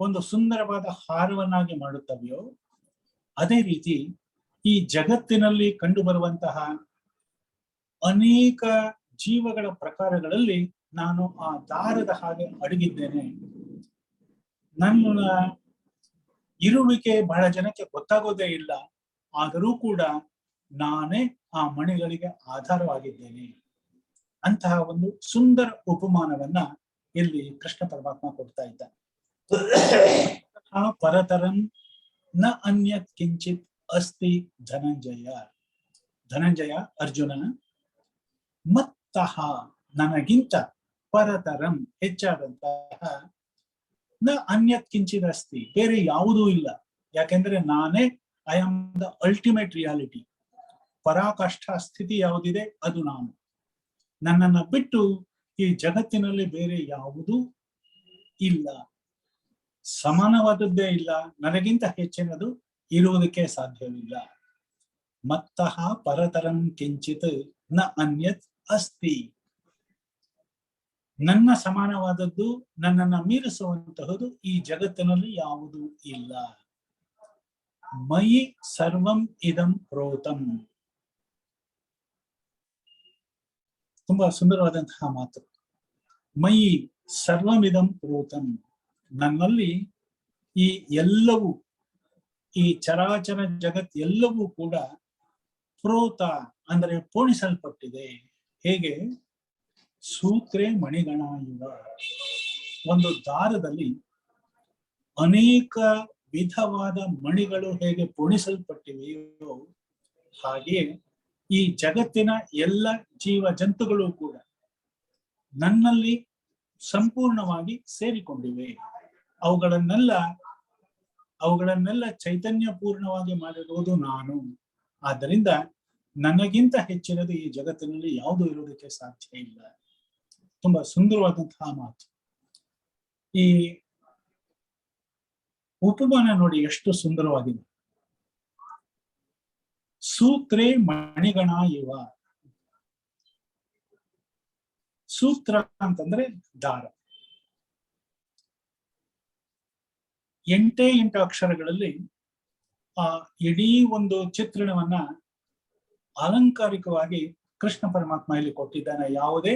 ಒಂದು ಸುಂದರವಾದ ಹಾರವನ್ನಾಗಿ ಮಾಡುತ್ತವೆಯೋ, ಅದೇ ರೀತಿ ಈ ಜಗತ್ತಿನಲ್ಲಿ ಕಂಡು ಬರುವಂತಹ ಅನೇಕ ಜೀವಗಳ ಪ್ರಕಾರಗಳಲ್ಲಿ ನಾನು ಆ ದಾರದ ಹಾಗೆ ಅಡಗಿದ್ದೇನೆ. ನನ್ನ ಇರುವಿಕೆ ಬಹಳ ಜನಕ್ಕೆ ಗೊತ್ತಾಗೋದೇ ಇಲ್ಲ, ಆದರೂ ಕೂಡ ನಾನೇ ಆ ಮಣಿಗಳಿಗೆ ಆಧಾರವಾಗಿದ್ದೇನೆ. ಅಂತಹ ಒಂದು ಸುಂದರ ಉಪಮಾನವನ್ನ ಇಲ್ಲಿ ಕೃಷ್ಣ ಪರಮಾತ್ಮ ಕೊಡ್ತಾ ಇದ್ದಾನೆ. ಪರತರಂ ನ ಅನ್ಯತ್ ಕಿಂಚಿತ್ ಅಸ್ತಿ ಧನಂಜಯ. ಧನಂಜಯ, ಅರ್ಜುನ, ಮತ್ತಃ, ನನಗಿಂತ, ಪರತರಂ, ಹೆಚ್ಚಾದಂತಹ, ನ ಅನ್ಯತ್ ಕಿಂಚಿತ್ ಅಸ್ತಿ, ಬೇರೆ ಯಾವುದೂ ಇಲ್ಲ. ಯಾಕೆಂದ್ರೆ ನಾನೇ, I am the ultimate reality. ಪರಾಕಾಷ್ಠ ಸ್ಥಿತಿ ಯಾವುದಿದೆ ಅದು ನಾನು. ನನ್ನನ್ನ ಬಿಟ್ಟು ಈ ಜಗತ್ತಿನಲ್ಲಿ ಬೇರೆ ಯಾವುದೂ ಇಲ್ಲ, ಸಮಾನವಾದದ್ದೇ ಇಲ್ಲ, ನನಗಿಂತ ಹೆಚ್ಚಿನದು ಇರುವುದಕ್ಕೆ ಸಾಧ್ಯವಿಲ್ಲ. ಮತ್ತಃ ಪರತರಂ ಕಿಂಚಿತ್ ನ ಅನ್ಯತ್ ಅಸ್ತಿ. ನನ್ನ ಸಮಾನವಾದದ್ದು, ನನ್ನನ್ನ ಮೀರಿಸುವಂತಹದ್ದು ಈ ಜಗತ್ತಿನಲ್ಲಿ ಯಾವುದೂ ಇಲ್ಲ. ಮಯಿ ಸರ್ವಂ ಇದಂ ಪ್ರೋತಂ. ತುಂಬಾ ಸುಂದರವಾದಂತಹ ಮಾತು. ಮಯಿ ಸರ್ವಮಿದಂ ಪ್ರೋತಂ. ನನ್ನಲ್ಲಿ ಈ ಎಲ್ಲವೂ, ಈ ಚರಾಚರ ಜಗತ್ ಎಲ್ಲವೂ ಕೂಡ ಪ್ರೋತ ಅಂದರೆ ಪೋಣಿಸಲ್ಪಟ್ಟಿದೆ. ಹೇಗೆ? ಸೂತ್ರೇ ಮಣಿಗಣ ಇವ. ಒಂದು ದಾರದಲ್ಲಿ ಅನೇಕ ವಿಧವಾದ ಮಣಿಗಳು ಹೇಗೆ ಪೋಣಿಸಲ್ಪಟ್ಟಿವೆಯೋ ಹಾಗೆಯೇ ಈ ಜಗತ್ತಿನ ಎಲ್ಲ ಜೀವ ಜಂತುಗಳು ಕೂಡ ನನ್ನಲ್ಲಿ ಸಂಪೂರ್ಣವಾಗಿ ಸೇರಿಕೊಂಡಿವೆ. ಅವುಗಳನ್ನೆಲ್ಲ ಚೈತನ್ಯ ಪೂರ್ಣವಾಗಿ ಮಾಡಿರುವುದು ನಾನು. ಆದ್ದರಿಂದ ನನಗಿಂತ ಹೆಚ್ಚಿನದು ಈ ಜಗತ್ತಿನಲ್ಲಿ ಯಾವುದು ಇರುವುದಕ್ಕೆ ಸಾಧ್ಯ ಇಲ್ಲ. ತುಂಬಾ ಸುಂದರವಾದಂತಹ ಮಾತು. ಈ ಉಪಮಾನ ನೋಡಿ ಎಷ್ಟು ಸುಂದರವಾಗಿದೆ. ಸೂತ್ರೇ ಮಣಿಗಣ ಇವ. ಸೂತ್ರ ಅಂತಂದ್ರೆ ದಾರ. 8 ಅಕ್ಷರಗಳಲ್ಲಿ ಆ ಇಡೀ ಒಂದು ಚಿತ್ರಣವನ್ನ ಅಲಂಕಾರಿಕವಾಗಿ ಕೃಷ್ಣ ಪರಮಾತ್ಮ ಇಲ್ಲಿ ಕೊಟ್ಟಿದ್ದಾನೆ. ಯಾವುದೇ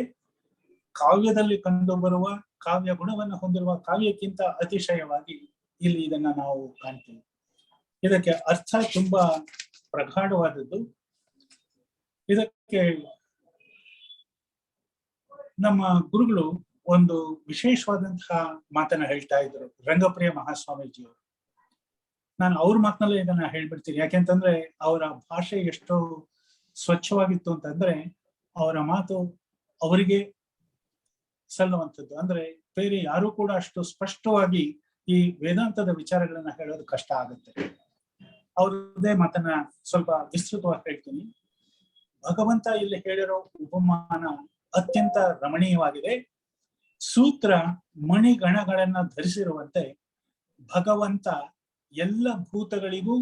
ಕಾವ್ಯದಲ್ಲಿ ಕಂಡು ಬರುವ ಕಾವ್ಯ ಗುಣವನ್ನು ಹೊಂದಿರುವ ಕಾವ್ಯಕ್ಕಿಂತ ಅತಿಶಯವಾಗಿ ಇಲ್ಲಿ ಇದನ್ನ ನಾವು ಕಾಣ್ತೀವಿ. ಇದಕ್ಕೆ ಅರ್ಥ ತುಂಬಾ ಪ್ರಗಾಢವಾದದ್ದು. ಇದಕ್ಕೆ ನಮ್ಮ ಗುರುಗಳು ಒಂದು ವಿಶೇಷವಾದಂತಹ ಮಾತನ್ನ ಹೇಳ್ತಾ ಇದ್ರು, ರಂಗಪ್ರಿಯ ಮಹಾಸ್ವಾಮೀಜಿಯವರು. ನಾನು ಅವ್ರ ಮಾತಿನಲ್ಲೇ ಇದನ್ನ ಹೇಳ್ಬಿಡ್ತೀನಿ. ಯಾಕೆಂತಂದ್ರೆ ಅವರ ಭಾಷೆ ಎಷ್ಟು ಸ್ವಚ್ಛವಾಗಿತ್ತು ಅಂತಂದ್ರೆ ಅವರ ಮಾತು ಅವರಿಗೆ ಸಲ್ಲುವಂಥದ್ದು. ಅಂದ್ರೆ ಬೇರೆ ಯಾರು ಕೂಡ ಅಷ್ಟು ಸ್ಪಷ್ಟವಾಗಿ ಈ ವೇದಾಂತದ ವಿಚಾರಗಳನ್ನ ಹೇಳೋದು ಕಷ್ಟ ಆಗುತ್ತೆ. ಅವ್ರದ್ದೇ ಮಾತನ್ನ ಸ್ವಲ್ಪ ವಿಸ್ತೃತವಾಗಿ ಹೇಳ್ತೀನಿ. ಭಗವಂತ ಇಲ್ಲಿ ಹೇಳಿರೋ ಉಪಮಾನ ಅತ್ಯಂತ ರಮಣೀಯವಾಗಿದೆ. ಸೂತ್ರ ಮಣಿಗಣಗಳನ್ನ ಧರಿಸಿರುವಂತೆ ಭಗವಂತ ಎಲ್ಲ ಭೂತಗಳಿಗೂ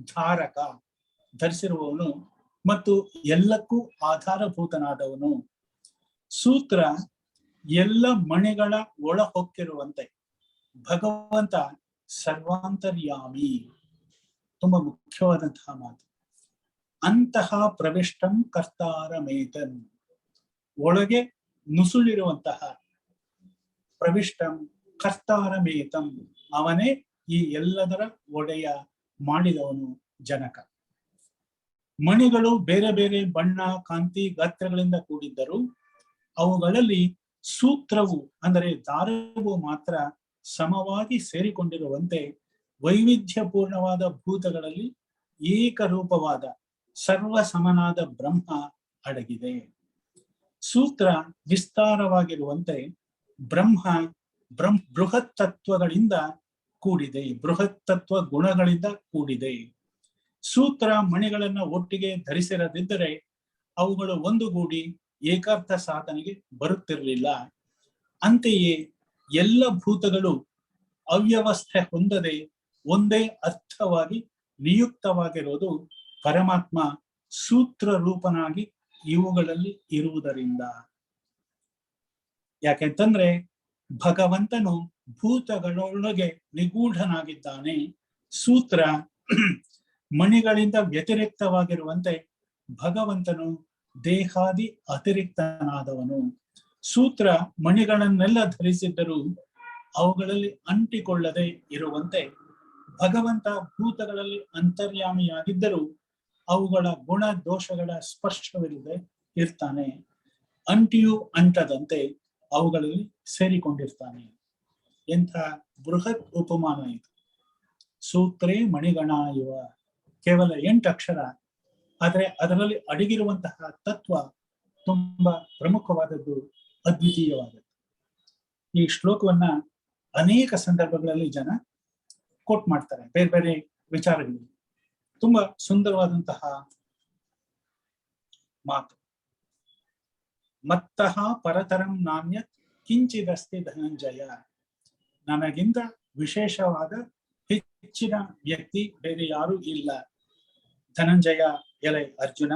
ಧಾರಕ ಧರಿಸಿರುವವನು ಮತ್ತು ಎಲ್ಲಕ್ಕೂ ಆಧಾರಭೂತನಾದವನು. ಸೂತ್ರ ಎಲ್ಲ ಮಣಿಗಳ ಒಳ ಹೊಕ್ಕಿರುವಂತೆ ಭಗವಂತ ಸರ್ವಾಂತರ್ಯಾಮಿ. ತುಂಬಾ ಮುಖ್ಯವಾದಂತಹ ಮಾತು. ಅಂತಹ ಪ್ರವಿಷ್ಟಂ ಕರ್ತಾರಮೇತನ್. ಒಳಗೆ ನುಸುಳಿರುವಂತಹ ಪ್ರವಿಷ್ಟಂ ಕರ್ತಾರಮೇತಂ. ಅವನೇ ಈ ಎಲ್ಲದರ ಒಡೆಯ, ಮಾಡಿದವನು ಜನಕ. ಮಣಿಗಳು ಬೇರೆ ಬೇರೆ ಬಣ್ಣ, ಕಾಂತಿ, ಗಾತ್ರಗಳಿಂದ ಕೂಡಿದ್ದರು. ಅವುಗಳಲ್ಲಿ ಸೂತ್ರವು ಅಂದರೆ ದಾರವು ಮಾತ್ರ ಸಮವಾಗಿ ಸೇರಿಕೊಂಡಿರುವಂತೆ ವೈವಿಧ್ಯಪೂರ್ಣವಾದ ಭೂತಗಳಲ್ಲಿ ಏಕರೂಪವಾದ ಸರ್ವ ಸಮನಾದ ಬ್ರಹ್ಮ ಅಡಗಿದೆ. ಸೂತ್ರ ವಿಸ್ತಾರವಾಗಿರುವಂತೆ ಬ್ರಹ್ಮ ಬೃಹತ್ ತತ್ವಗಳಿಂದ ಕೂಡಿದೆ, ಬೃಹತ್ ತತ್ವ ಗುಣಗಳಿಂದ ಕೂಡಿದೆ. ಸೂತ್ರ ಮಣಿಗಳನ್ನ ಒಟ್ಟಿಗೆ ಧರಿಸಿರದಿದ್ದರೆ ಅವುಗಳು ಒಂದುಗೂಡಿ ಏಕಾರ್ಥ ಸಾಧನೆಗೆ ಬರುತ್ತಿರಲಿಲ್ಲ. ಅಂತೆಯೇ ಎಲ್ಲ ಭೂತಗಳು ಅವ್ಯವಸ್ಥೆ ಹೊಂದದೆ ಒಂದೇ ಅರ್ಥವಾಗಿ ನಿಯುಕ್ತವಾಗಿರೋದು ಪರಮಾತ್ಮ ಸೂತ್ರ ರೂಪನಾಗಿ ಇವುಗಳಲ್ಲಿ ಇರುವುದರಿಂದ. ಯಾಕೆಂತಂದ್ರೆ ಭಗವಂತನು ಭೂತಗಳೊಳಗೆ ನಿಗೂಢನಾಗಿದ್ದಾನೆ. ಸೂತ್ರ ಮಣಿಗಳಿಂದ ವ್ಯತಿರಿಕ್ತವಾಗಿರುವಂತೆ ಭಗವಂತನು ದೇಹಾದಿ ಅತಿರಿಕ್ತನಾದವನು. ಸೂತ್ರ ಮಣಿಗಳನ್ನೆಲ್ಲ ಧರಿಸಿದ್ದರೂ ಅವುಗಳಲ್ಲಿ ಅಂಟಿಕೊಳ್ಳದೆ ಇರುವಂತೆ ಭಗವಂತ ಭೂತಗಳಲ್ಲಿ ಅಂತರ್ಯಾಮಿಯಾಗಿದ್ದರೂ ಅವುಗಳ ಗುಣ ದೋಷಗಳ ಸ್ಪರ್ಶವಿಲ್ಲದೆ ಇರ್ತಾನೆ. ಅಂಟಿಯೂ ಅಂಟದಂತೆ ಅವುಗಳಲ್ಲಿ ಸೇರಿಕೊಂಡಿರ್ತಾನೆ. ಎಂಥ ಬೃಹತ್ ಉಪಮಾನ ಇದು. ಸೂತ್ರೇ ಮಣಿಗಣ ಇವ. ಕೇವಲ 8 ಅಕ್ಷರ, ಆದರೆ ಅದರಲ್ಲಿ ಅಡಗಿರುವಂತಹ ತತ್ವ ತುಂಬಾ ಪ್ರಮುಖವಾದದ್ದು, ಅದ್ವಿತೀಯವಾದದ್ದು. ಈ ಶ್ಲೋಕವನ್ನ ಅನೇಕ ಸಂದರ್ಭಗಳಲ್ಲಿ ಜನ ಕೋಟ್ ಮಾಡ್ತಾರೆ ಬೇರೆ ಬೇರೆ ವಿಚಾರಗಳಲ್ಲಿ. ತುಂಬಾ ಸುಂದರವಾದಂತಹ ಮಾತು. ಮತ್ತಃ ಪರತರಂ ನಾಣ್ಯ ಕಿಂಚಿದಸ್ತಿ ಧನಂಜಯ. ನನಗಿಂತ ವಿಶೇಷವಾದ ಹೆಚ್ಚಿನ ವ್ಯಕ್ತಿ ಬೇರೆ ಯಾರೂ ಇಲ್ಲ. ಧನಂಜಯ, ಎಲೆ ಅರ್ಜುನ,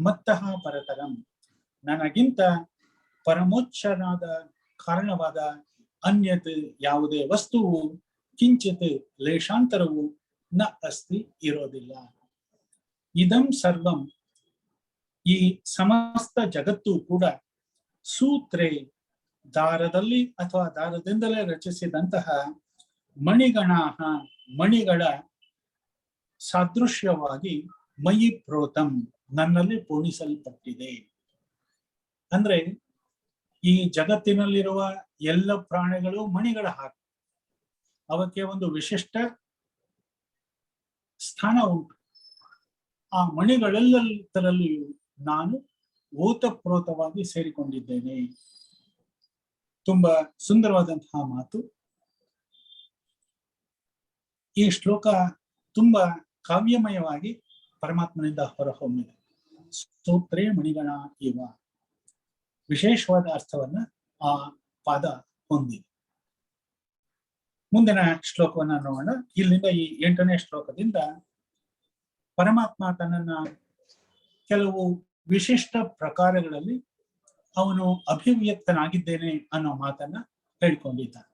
ಮತ್ತಃ ಪರತರಂ, ನನಗಿಂತ ಪರಮೋಚ್ಚನಾದ ಕಾರಣವಾದ ಅನ್ಯತ್ ಯಾವುದೇ ವಸ್ತುವು ಕಿಂಚಿತ್ ಲೇಷಾಂತರವು ನ ಅಸ್ತಿ ಇರೋದಿಲ್ಲ. ಇದಂ ಸರ್ವಂ, ಈ ಸಮಸ್ತ ಜಗತ್ತು ಕೂಡ ಸೂತ್ರೇ ದಾರದಲ್ಲಿ ಅಥವಾ ದಾರದಿಂದಲೇ ರಚಿಸಿದಂತಹ ಮಣಿಗಣಾಹ ಮಣಿಗಳ ಸಾದೃಶ್ಯವಾಗಿ ಮಯಿ ಪ್ರೋತಂ ನನ್ನಲ್ಲಿ ಪೂರ್ಣಿಸಲ್ಪಟ್ಟಿದೆ. ಅಂದ್ರೆ ಈ ಜಗತ್ತಿನಲ್ಲಿರುವ ಎಲ್ಲ ಪ್ರಾಣಿಗಳು ಮಣಿಗಳ ಹಾಕಿ ಅವಕ್ಕೆ ಒಂದು ವಿಶಿಷ್ಟ ಸ್ಥಾನ ಉಂಟು. ಆ ಮಣಿಗಳೆಲ್ಲದರಲ್ಲಿಯೂ ನಾನು ಓತಪ್ರೋತವಾಗಿ ಸೇರಿಕೊಂಡಿದ್ದೇನೆ. ತುಂಬಾ ಸುಂದರವಾದಂತಹ ಮಾತು. ಈ ಶ್ಲೋಕ ತುಂಬಾ ಕಾವ್ಯಮಯವಾಗಿ ಪರಮಾತ್ಮನಿಂದ ಹೊರಹೊಮ್ಮಿದೆ. ಸೂತ್ರೇ ಮಣಿಗಣ ಇವ, ವಿಶೇಷವಾದ ಅರ್ಥವನ್ನ ಆ ಪಾದ ಹೊಂದಿದೆ. ಮುಂದಿನ ಶ್ಲೋಕವನ್ನ ನೋಡೋಣ. ಇಲ್ಲಿಂದ ಈ 8ನೇ ಶ್ಲೋಕದಿಂದ ಪರಮಾತ್ಮ ತನ್ನನ್ನ ಕೆಲವು ವಿಶಿಷ್ಟ ಪ್ರಕಾರಗಳಲ್ಲಿ ಅವನು ಅಭಿವ್ಯಕ್ತನಾಗಿದ್ದೇನೆ ಅನ್ನೋ ಮಾತನ್ನ ಹೇಳ್ಕೊಂಡಿದ್ದಾನೆ.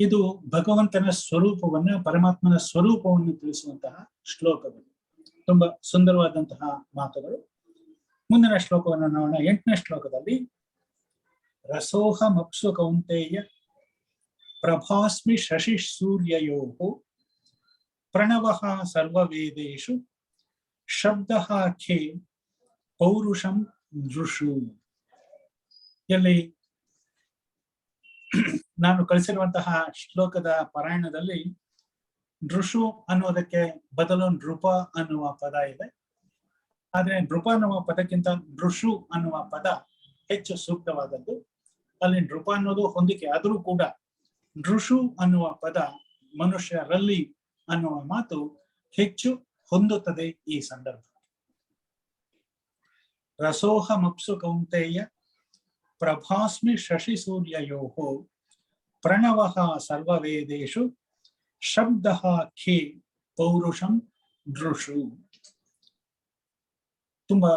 ಇದು ಭಗವಂತನ ಸ್ವರೂಪವನ್ನ, ಪರಮಾತ್ಮನ ಸ್ವರೂಪವನ್ನು ತಿಳಿಸುವಂತಹ ಶ್ಲೋಕಗಳು. ತುಂಬಾ ಸುಂದರವಾದಂತಹ ಮಾತುಗಳು. ಮುಂದಿನ ಶ್ಲೋಕವನ್ನು ನೋಡೋಣ. 8ನೇ ಶ್ಲೋಕದಲ್ಲಿ ರಸೋಹ ಮಪ್ಸು ಕೌಂತೆಯ ಪ್ರಭಾಸ್ಮಿ ಶಶಿ ಸೂರ್ಯಯೋ ಪ್ರಣವಃ ಸರ್ವವೇದೇಶು ಶಬ್ದಃ ಖೇ ಪೌರುಷಂ ನೃಷು. ಎಲ್ಲಿ ನಾನು ಕಳಿಸಿರುವಂತಹ ಶ್ಲೋಕದ ಪಾರಾಯಣದಲ್ಲಿ ನೃಷು ಅನ್ನೋದಕ್ಕೆ ಬದಲು ನೃಪ ಅನ್ನುವ ಪದ ಇದೆ. ಆದ್ರೆ ನೃಪ ಅನ್ನುವ ಪದಕ್ಕಿಂತ ನೃಷು ಅನ್ನುವ ಪದ ಹೆಚ್ಚು ಸೂಕ್ತವಾದದ್ದು. ಅಲ್ಲಿ ನೃಪ ಅನ್ನೋದು ಹೊಂದಿಕೆ ಆದರೂ ಕೂಡ ನೃಷು ಅನ್ನುವ ಪದ ಮನುಷ್ಯರಲ್ಲಿ ಅನ್ನುವ ಮಾತು ಹೆಚ್ಚು ಹೊಂದುತ್ತದೆ ಈ ಸಂದರ್ಭ. ರಸೋಹ ಮಪ್ಸು ಕೌಂತೆಯ ಪ್ರಭಾಸ್ಮಿ ಶಶಿ ಸೂರ್ಯಯೋ ಪ್ರಣವಃ ಸರ್ವವೇದೇಶು ಶಬ್ದಃ ಖೇ ಪೌರುಷಂ ನೃಷು. ತುಂಬಾ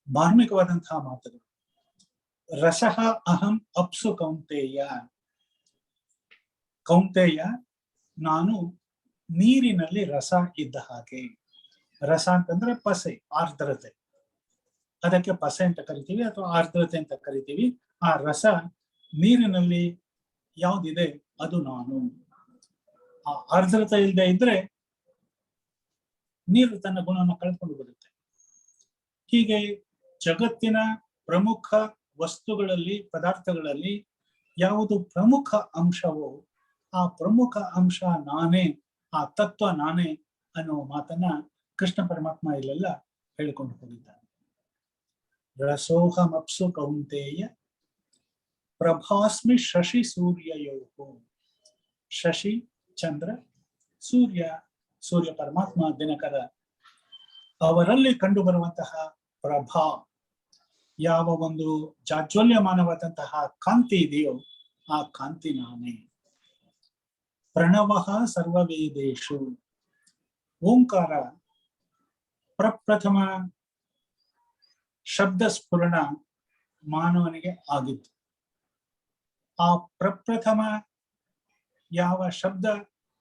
ಮಾರ್ಮಿಕವಾದಂತಹ ಮಾತುಗಳು. ರಸಃ ಅಹಂ ಅಪ್ಸು ಕೌಂತೆಯ. ಕೌಂತೆಯ, ನಾನು ನೀರಿನಲ್ಲಿ ರಸ ಇದ್ದ ಹಾಗೆ. ರಸ ಅಂತಂದ್ರೆ ಪಸೆ, ಆರ್ದ್ರತೆ. ಅದಕ್ಕೆ ಪಸೆ ಅಂತ ಕರಿತೀವಿ ಅಥವಾ ಆರ್ದ್ರತೆ ಅಂತ ಕರಿತೀವಿ. ಆ ರಸ ನೀರಿನಲ್ಲಿ ಯಾವ್ದಿದೆ ಅದು ನಾನು. ಆ ಆರ್ದ್ರತೆ ಇಲ್ಲದೆ ಇದ್ರೆ ನೀರು ತನ್ನ ಗುಣವನ್ನು ಕಳ್ಕೊಂಡು ಬಿಡುತ್ತೆ. ಹೀಗೆ ಜಗತ್ತಿನ ಪ್ರಮುಖ ವಸ್ತುಗಳಲ್ಲಿ, ಪದಾರ್ಥಗಳಲ್ಲಿ ಯಾವುದು ಪ್ರಮುಖ ಅಂಶವೋ ಆ ಪ್ರಮುಖ ಅಂಶ ನಾನೇ, ಆ ತತ್ವ ನಾನೇ ಅನ್ನುವ ಮಾತನ್ನ ಕೃಷ್ಣ ಪರಮಾತ್ಮ ಇಲ್ಲೆಲ್ಲ ಹೇಳಿಕೊಂಡು ಹೋಗಿದ್ದಾನೆ. ರಸೋಹಮಪ್ಸು ಕೌಂತೆಯ ಪ್ರಭಾಸ್ಮಿ ಶಶಿ ಸೂರ್ಯಯೋ. ಶಶಿ ಚಂದ್ರ, ಸೂರ್ಯ ಸೂರ್ಯ ಪರಮಾತ್ಮ ದಿನಕರ, ಅವರಲ್ಲಿ ಕಂಡು ಬರುವಂತಹ ಪ್ರಭಾ, ಯಾವ ಒಂದು ಜಾಜ್ವಲ್ಯಮಾನವಾದಂತಹ ಕಾಂತಿ ಇದೆಯೋ ಆ ಕಾಂತಿ ನಾನೇ. ಪ್ರಣವಃ ಸರ್ವವೇದೇಶು. ಓಂಕಾರ ಪ್ರಪ್ರಥಮ ಶಬ್ದ ಸ್ಫುರಣ ಮಾನವನಿಗೆ ಆಗಿತ್ತು. ಆ ಪ್ರಪ್ರಥಮ ಯಾವ ಶಬ್ದ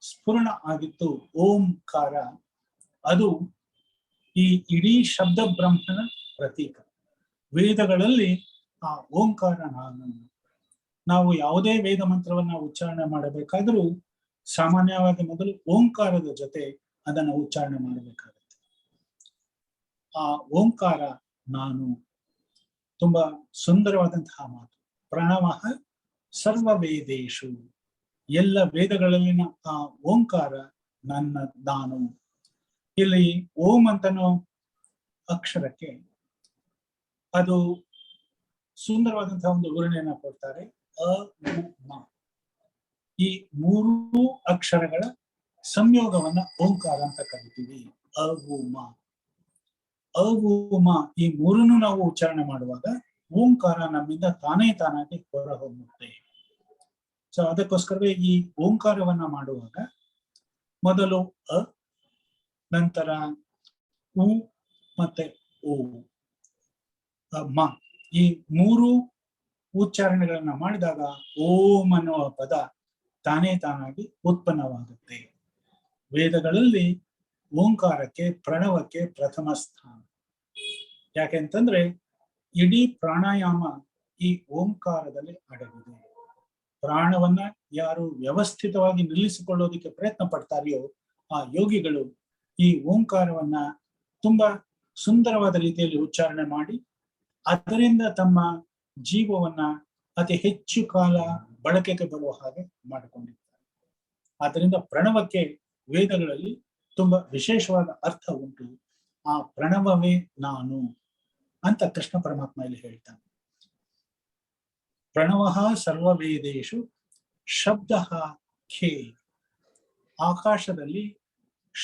ಸ್ಫುರಣ ಆಗಿತ್ತು ಓಂಕಾರ, ಅದು ಈ ಇಡೀ ಶಬ್ದ ಬ್ರಹ್ಮನ ಪ್ರತೀಕ. ವೇದಗಳಲ್ಲಿ ಆ ಓಂಕಾರ ನಾನು. ನಾವು ಯಾವುದೇ ವೇದ ಮಂತ್ರವನ್ನ ಉಚ್ಚಾರಣೆ ಮಾಡಬೇಕಾದ್ರೂ ಸಾಮಾನ್ಯವಾಗಿ ಮೊದಲು ಓಂಕಾರದ ಜೊತೆ ಅದನ್ನು ಉಚ್ಚಾರಣೆ ಮಾಡಬೇಕಾಗುತ್ತೆ. ಆ ಓಂಕಾರ ನಾನು. ತುಂಬಾ ಸುಂದರವಾದಂತಹ ಮಾತು. ಪ್ರಣವಃ ಸರ್ವ ವೇದೇಶು. ಎಲ್ಲ ವೇದಗಳಲ್ಲಿನ ಆ ಓಂಕಾರ ನನ್ನ ನಾನು. ಇಲ್ಲಿ ಓಂ ಅಂತನೋ ಅಕ್ಷರಕ್ಕೆ ಅದು ಸುಂದರವಾದಂತಹ ಒಂದು ವಿವರಣೆಯನ್ನ ಕೊಡ್ತಾರೆ. ಅ ಉ ಮ. ಈ ಮೂರು ಅಕ್ಷರಗಳ ಸಂಯೋಗವನ್ನ ಓಂಕಾರ ಅಂತ ಕರಿತೀವಿ. ಅ ಉ ಮ. ಅ ಉ ಮ ಈ ಮೂರನ್ನು ನಾವು ಉಚ್ಚಾರಣೆ ಮಾಡುವಾಗ ಓಂಕಾರ ನಮ್ಮಿಂದ ತಾನೇ ತಾನಾಗಿ ಹೊರಹೊಮ್ಮುತ್ತೆ. ಸೊ ಅದಕ್ಕೋಸ್ಕರವೇ ಈ ಓಂಕಾರವನ್ನ ಮಾಡುವಾಗ ಮೊದಲು ಅ, ನಂತರ ಉ ಮತ್ತೆ ಓ, ಮ, ಈ ಮೂರು ಉಚ್ಚಾರಣೆಗಳನ್ನ ಮಾಡಿದಾಗ ಓಂ ಅನ್ನುವ ಪದ ತಾನೇ ತಾನಾಗಿ ಉತ್ಪನ್ನವಾಗುತ್ತೆ. ವೇದಗಳಲ್ಲಿ ಓಂಕಾರಕ್ಕೆ, ಪ್ರಣವಕ್ಕೆ ಪ್ರಥಮ ಸ್ಥಾನ. ಯಾಕೆಂತಂದ್ರೆ ಇಡೀ ಪ್ರಾಣಾಯಾಮ ಈ ಓಂಕಾರದಲ್ಲಿ ಅಡಗಿದೆ. ಪ್ರಾಣವನ್ನ ಯಾರು ವ್ಯವಸ್ಥಿತವಾಗಿ ನಿಲ್ಲಿಸಿಕೊಳ್ಳೋದಕ್ಕೆ ಪ್ರಯತ್ನ ಪಡ್ತಾರೆಯೋ ಆ ಯೋಗಿಗಳು ಈ ಓಂಕಾರವನ್ನ ತುಂಬಾ ಸುಂದರವಾದ ರೀತಿಯಲ್ಲಿ ಉಚ್ಚಾರಣೆ ಮಾಡಿ ಅದರಿಂದ ತಮ್ಮ ಜೀವವನ್ನ ಅತಿ ಹೆಚ್ಚು ಕಾಲ ಬಳಕೆಗೆ ಬರುವ ಹಾಗೆ ಮಾಡಿಕೊಂಡಿದ್ದಾರೆ. ಆದ್ದರಿಂದ ಪ್ರಣವಕ್ಕೆ ವೇದಗಳಲ್ಲಿ ತುಂಬಾ ವಿಶೇಷವಾದ ಅರ್ಥ ಉಂಟು. ಆ ಪ್ರಣವವೇ ನಾನು ಅಂತ ಕೃಷ್ಣ ಪರಮಾತ್ಮ ಇಲ್ಲಿ ಹೇಳ್ತಾನೆ. ಪ್ರಣವಃ ಸರ್ವ ವೇದೇಶು ಶಬ್ದ ಖೇ. ಆಕಾಶದಲ್ಲಿ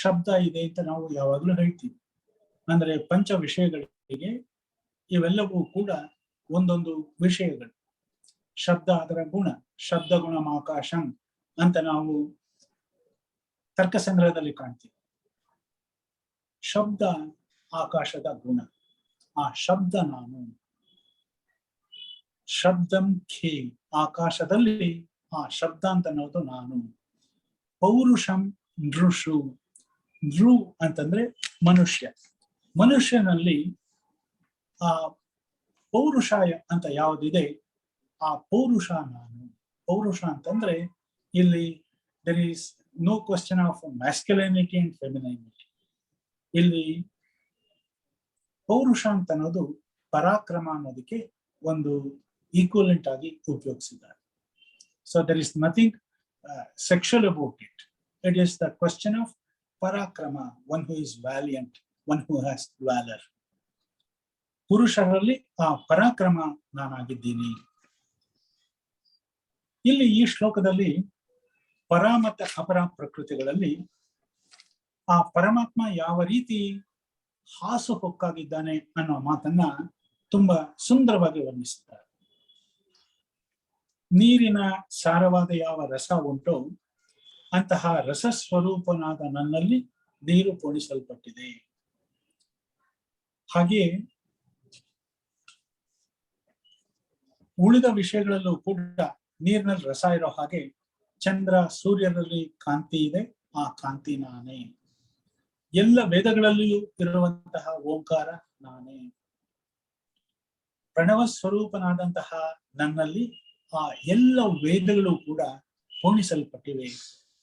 ಶಬ್ದ ಇದೆ ಅಂತ ನಾವು ಯಾವಾಗಲೂ ಹೇಳ್ತೀವಿ. ಅಂದ್ರೆ ಪಂಚ ವಿಷಯಗಳಿಗೆ ಇವೆಲ್ಲವೂ ಕೂಡ ಒಂದೊಂದು ವಿಷಯಗಳು. ಶಬ್ದ ಅದರ ಗುಣ, ಶಬ್ದ ಗುಣಮಾಕಾಶಂ ಅಂತ ನಾವು ತರ್ಕ ಸಂಗ್ರಹದಲ್ಲಿ ಕಾಣ್ತೀವಿ. ಶಬ್ದ ಆಕಾಶದ ಗುಣ, ಆ ಶಬ್ದ ನಾನು. ಶಬ್ದಂ ಖೇ, ಆಕಾಶದಲ್ಲಿ ಆ ಶಬ್ದ ಅಂತ ಅನ್ನೋದು ನಾನು. ಪೌರುಷಂ ನೃಷು, ನೃ ಅಂತಂದ್ರೆ ಮನುಷ್ಯ. ಮನುಷ್ಯನಲ್ಲಿ ಆ ಪೌರುಷ ಅಂತ ಯಾವುದಿದೆ, ಆ ಪೌರುಷ ನಾನು. ಪೌರುಷ ಅಂತಂದ್ರೆ ಇಲ್ಲಿ there is no question of masculinity and femininity. ಇಲ್ಲಿ ಪೌರುಷ ಅಂತ ಅನ್ನೋದು ಪರಾಕ್ರಮ ಅನ್ನೋದಕ್ಕೆ ಒಂದು ಈಕ್ವಲೆಂಟ್ ಆಗಿ ಉಪಯೋಗಿಸಿದ್ದಾರೆ. So there is nothing sexual about it. It is the question of parakrama, one who is valiant, one who has valor. ಪುರುಷರಲ್ಲಿ ಆ ಪರಾಕ್ರಮ ನಾನಾಗಿದ್ದೀನಿ. ಇಲ್ಲಿ ಈ ಶ್ಲೋಕದಲ್ಲಿ ಪರ ಮತ್ತು ಅಪರ ಪ್ರಕೃತಿಗಳಲ್ಲಿ ಆ ಪರಮಾತ್ಮ ಯಾವ ರೀತಿ ಹಾಸು ಹೊಕ್ಕಾಗಿದ್ದಾನೆ ಅನ್ನೋ ಮಾತನ್ನ ತುಂಬಾ ಸುಂದರವಾಗಿ ವರ್ಣಿಸುತ್ತಾರೆ. ನೀರಿನ ಸಾರವಾದ ಯಾವ ರಸ ಉಂಟೋ ಅಂತಹ ರಸಸ್ವರೂಪನಾದ ನನ್ನಲ್ಲಿ ನೀರು ಪೋಣಿಸಲ್ಪಟ್ಟಿದೆ. ಹಾಗೆ ಉಳಿದ ವಿಷಯಗಳಲ್ಲೂ ಕೂಡ ನೀರಿನಲ್ಲಿ ರಸ ಇರೋ ಹಾಗೆ ಚಂದ್ರ ಸೂರ್ಯನಲ್ಲಿ ಕಾಂತಿ ಇದೆ, ಆ ಕಾಂತಿ ನಾನೇ. ಎಲ್ಲ ವೇದಗಳಲ್ಲಿಯೂ ಇರುವಂತಹ ಓಂಕಾರ ನಾನೇ. ಪ್ರಣವ ಸ್ವರೂಪನಾದಂತಹ ನನ್ನಲ್ಲಿ ಆ ಎಲ್ಲ ವೇದಗಳು ಕೂಡ ಪೋಣಿಸಲ್ಪಟ್ಟಿವೆ.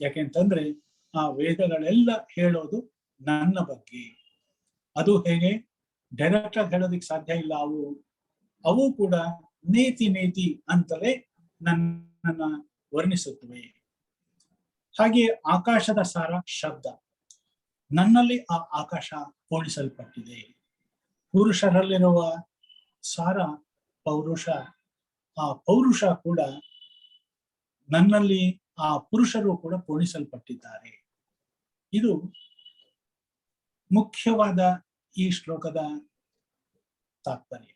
ಯಾಕೆಂತಂದ್ರೆ ಆ ವೇದಗಳೆಲ್ಲ ಹೇಳೋದು ನನ್ನ ಬಗ್ಗೆ. ಅದು ಹೇಗೆ ಡೈರೆಕ್ಟ್ ಆಗಿ ಹೇಳೋದಿಕ್ ಸಾಧ್ಯ ಇಲ್ಲ. ಅವು ಕೂಡ ನೇತಿ ನೇತಿ ಅಂತಲೇ ನನ್ನನ್ನ ವರ್ಣಿಸುತ್ತವೆ. ಹಾಗೆ ಆಕಾಶದ ಸಾರ ಶಬ್ದ, ನನ್ನಲ್ಲಿ ಆ ಆಕಾಶ ಪೋಣಿಸಲ್ಪಟ್ಟಿದೆ. ಪುರುಷರಲ್ಲಿರುವ ಸಾರ ಪೌರುಷ, ಆ ಪೌರುಷ ಕೂಡ ನನ್ನಲ್ಲಿ ಆ ಪುರುಷರು ಕೂಡ ಪೋಣಿಸಲ್ಪಟ್ಟಿದ್ದಾರೆ. ಇದು ಮುಖ್ಯವಾದ ಈ ಶ್ಲೋಕದ ತಾತ್ಪರ್ಯ.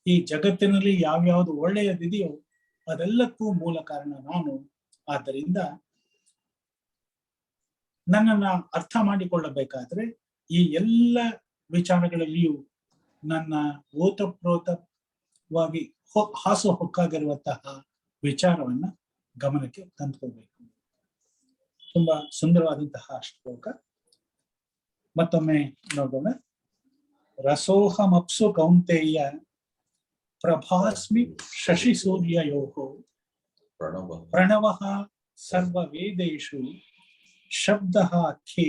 ಈ ಜಗತ್ತಿನಲ್ಲಿ ಯಾವ್ಯಾವುದು ಒಳ್ಳೆಯದಿದೆಯೋ ಅದೆಲ್ಲಕ್ಕೂ ಮೂಲ ಕಾರಣ ನಾನು. ಆದ್ದರಿಂದ ನನ್ನನ್ನ ಅರ್ಥ ಮಾಡಿಕೊಳ್ಳಬೇಕಾದ್ರೆ ಈ ಎಲ್ಲ ವಿಚಾರಗಳಲ್ಲಿಯೂ ನನ್ನ ಓತಪ್ರೋತವಾಗಿ ಹಾಸು ಹೊಕ್ಕಾಗಿರುವಂತಹ ವಿಚಾರವನ್ನ ಗಮನಕ್ಕೆ ತಂದುಕೋಬೇಕು. ತುಂಬಾ ಸುಂದರವಾದಂತಹ ಶ್ಲೋಕ. ಮತ್ತೊಮ್ಮೆ ನೋಡೋಣ. ರಸೋಹಮಪ್ಸು ಕೌಂತೆಯ ಪ್ರಭಾಸ್ಮಿ ಶಶಿ ಸೂರ್ಯಯೋಹೋ ಪ್ರಣವಃ ಸರ್ವವೇದೇಷು ಶಬ್ದಃ ಖೇ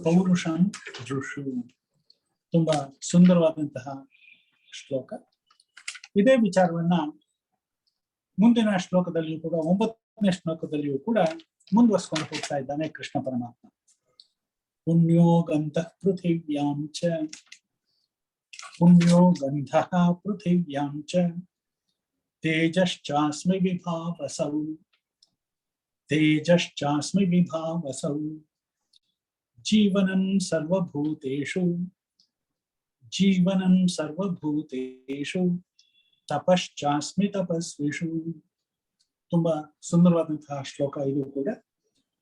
ಪೌರುಷಂ ದೃಷು. ತುಂಬಾ ಸುಂದರವಾದಂತಹ ಶ್ಲೋಕ. ಇದೇ ವಿಚಾರವನ್ನ ಮುಂದಿನ ಶ್ಲೋಕದಲ್ಲಿಯೂ ಕೂಡ 9ನೇ ಶ್ಲೋಕದಲ್ಲಿಯೂ ಕೂಡ ಮುಂದುವರಿಸಿಕೊಂಡು ಹೋಗ್ತಾ ಇದ್ದಾನೆ ಕೃಷ್ಣ ಪರಮಾತ್ಮ. ಪುಣ್ಯೋ ಗಂಧಃ ಪೃಥಿವ್ಯಾಂ ಚ, ಪುಣ್ಯೋ ಗಂಧಃ ಪೃಥಿವ್ಯಾಂ ಚ ತೇಜಶ್ಚಾಸ್ಮಿ ವಿಭಾವಸೌ, ತೇಜಶ್ಚಾಸ್ಮಿ ವಿಭಾವಸೌ ಜೀವನಂ ಸರ್ವಭೂತೇಷು, ಜೀವನಂ ಸರ್ವಭೂತೇಷು ತಪಶ್ಚಾಸ್ಮಿ ತಪಸ್ವಿಷು. ತುಂಬಾ ಸುಂದರವಾದಂತಹ ಶ್ಲೋಕ ಇದು ಕೂಡ.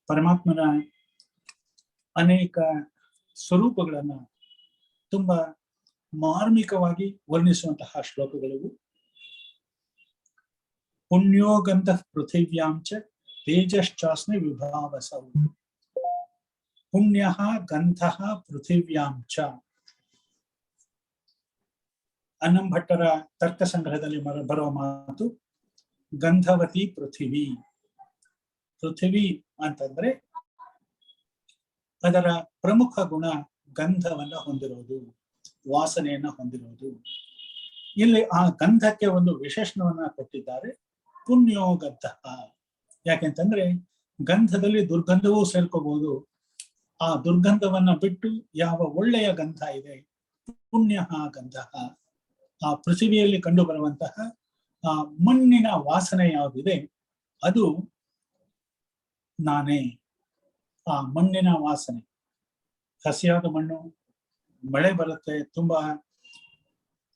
ಪರಮಾತ್ಮನ ಅನೇಕ ಸ್ವರೂಪಗಳನ್ನ ತುಂಬಾ ಮಾರ್ಮಿಕವಾಗಿ ವರ್ಣಿಸುವಂತಹ ಶ್ಲೋಕಗಳಿವು. ಪುಣ್ಯೋ ಗಂಧಃ ಪೃಥಿವ್ಯಾಂ ಚ ತೇಜಶ್ಚಾಸ್ಮಿ ವಿಭಾವಸೌ. ಪುಣ್ಯಃ ಗಂಧಃ ಪೃಥಿವ್ಯಾಂ ಚ. ಅನ್ನಂ ಭಟ್ಟರ ತರ್ಕ ಸಂಗ್ರಹದಲ್ಲಿ ಬರುವ ಮಾತು ಗಂಧವತಿ ಪೃಥಿವಿ. ಪೃಥಿವಿ ಅಂತಂದ್ರೆ ಅದರ ಪ್ರಮುಖ ಗುಣ ಗಂಧವನ್ನ ಹೊಂದಿರೋದು, ವಾಸನೆಯನ್ನ ಹೊಂದಿರೋದು. ಇಲ್ಲಿ ಆ ಗಂಧಕ್ಕೆ ಒಂದು ವಿಶೇಷಣವನ್ನ ಕೊಟ್ಟಿದ್ದಾರೆ, ಪುಣ್ಯೋ ಗಂಧ. ಯಾಕೆಂತಂದ್ರೆ ಗಂಧದಲ್ಲಿ ದುರ್ಗಂಧವೂ ಸೇರ್ಕೋಬಹುದು. ಆ ದುರ್ಗಂಧವನ್ನ ಬಿಟ್ಟು ಯಾವ ಒಳ್ಳೆಯ ಗಂಧ ಇದೆ, ಪುಣ್ಯ ಗಂಧ. ಆ ಪೃಥಿವಿಯಲ್ಲಿ ಕಂಡು ಬರುವಂತಹ ಆ ಮಣ್ಣಿನ ವಾಸನೆ ಯಾವುದಿದೆ ಅದು ನಾನೇ. ಆ ಮಣ್ಣಿನ ವಾಸನೆ, ಹಸಿಯಾದ ಮಣ್ಣು, ಮಳೆ ಬರುತ್ತೆ, ತುಂಬಾ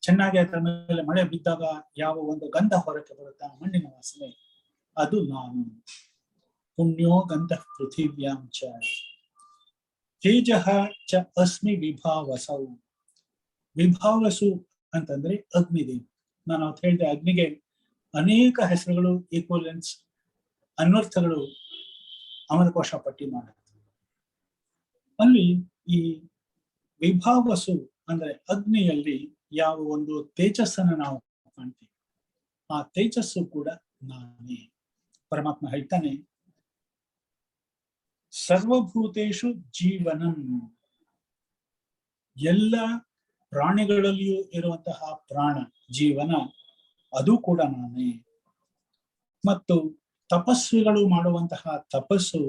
ಚೆನ್ನಾಗಿ ಅದರ ಮೇಲೆ ಮಳೆ ಬಿದ್ದಾಗ ಯಾವ ಒಂದು ಗಂಧ ಹೊರಕ್ಕೆ ಬರುತ್ತೆ, ಆ ಮಣ್ಣಿನ ವಾಸನೆ, ಅದು ನಾನು. ಪುಣ್ಯೋ ಗಂಧ ಪೃಥಿವ್ಯಾಂ ಚ ತೇಜಃ ಚ ಅಸ್ಮಿ ವಿಭಾವಸೌ. ವಿಭಾವಸು ಅಂತಂದ್ರೆ ಅಗ್ನಿದೇವ. ನಾನು ಅವತ್ತು ಹೇಳಿದೆ, ಅಗ್ನಿಗೆ ಅನೇಕ ಹೆಸರುಗಳು, ಈಕ್ವಲೆನ್ಸ್, ಅನ್ವರ್ಥಗಳು ಅಮರಕೋಶ ಪಟ್ಟಿ ಮಾಡುತ್ತೆ. ಅಲ್ಲಿ ಈ ವಿಭಾವಸು ಅಂದ್ರೆ ಅಗ್ನಿಯಲ್ಲಿ ಯಾವ ಒಂದು ತೇಜಸ್ಸನ್ನು ನಾವು ಕಾಣ್ತೀವಿ, ಆ ತೇಜಸ್ಸು ಕೂಡ ನಾನೇ. ಪರಮಾತ್ಮ ಹೇಳ್ತಾನೆ, ಸರ್ವಭೂತೇಷು ಜೀವನಂ, ಎಲ್ಲ ಪ್ರಾಣಿಗಳಲ್ಲಿಯೂ ಇರುವಂತಹ ಪ್ರಾಣ, ಜೀವನ, ಅದು ಕೂಡ ನಾನೇ. ಮತ್ತು ತಪಸ್ವಿಗಳು ಮಾಡುವಂತಹ ತಪಸ್ಸು,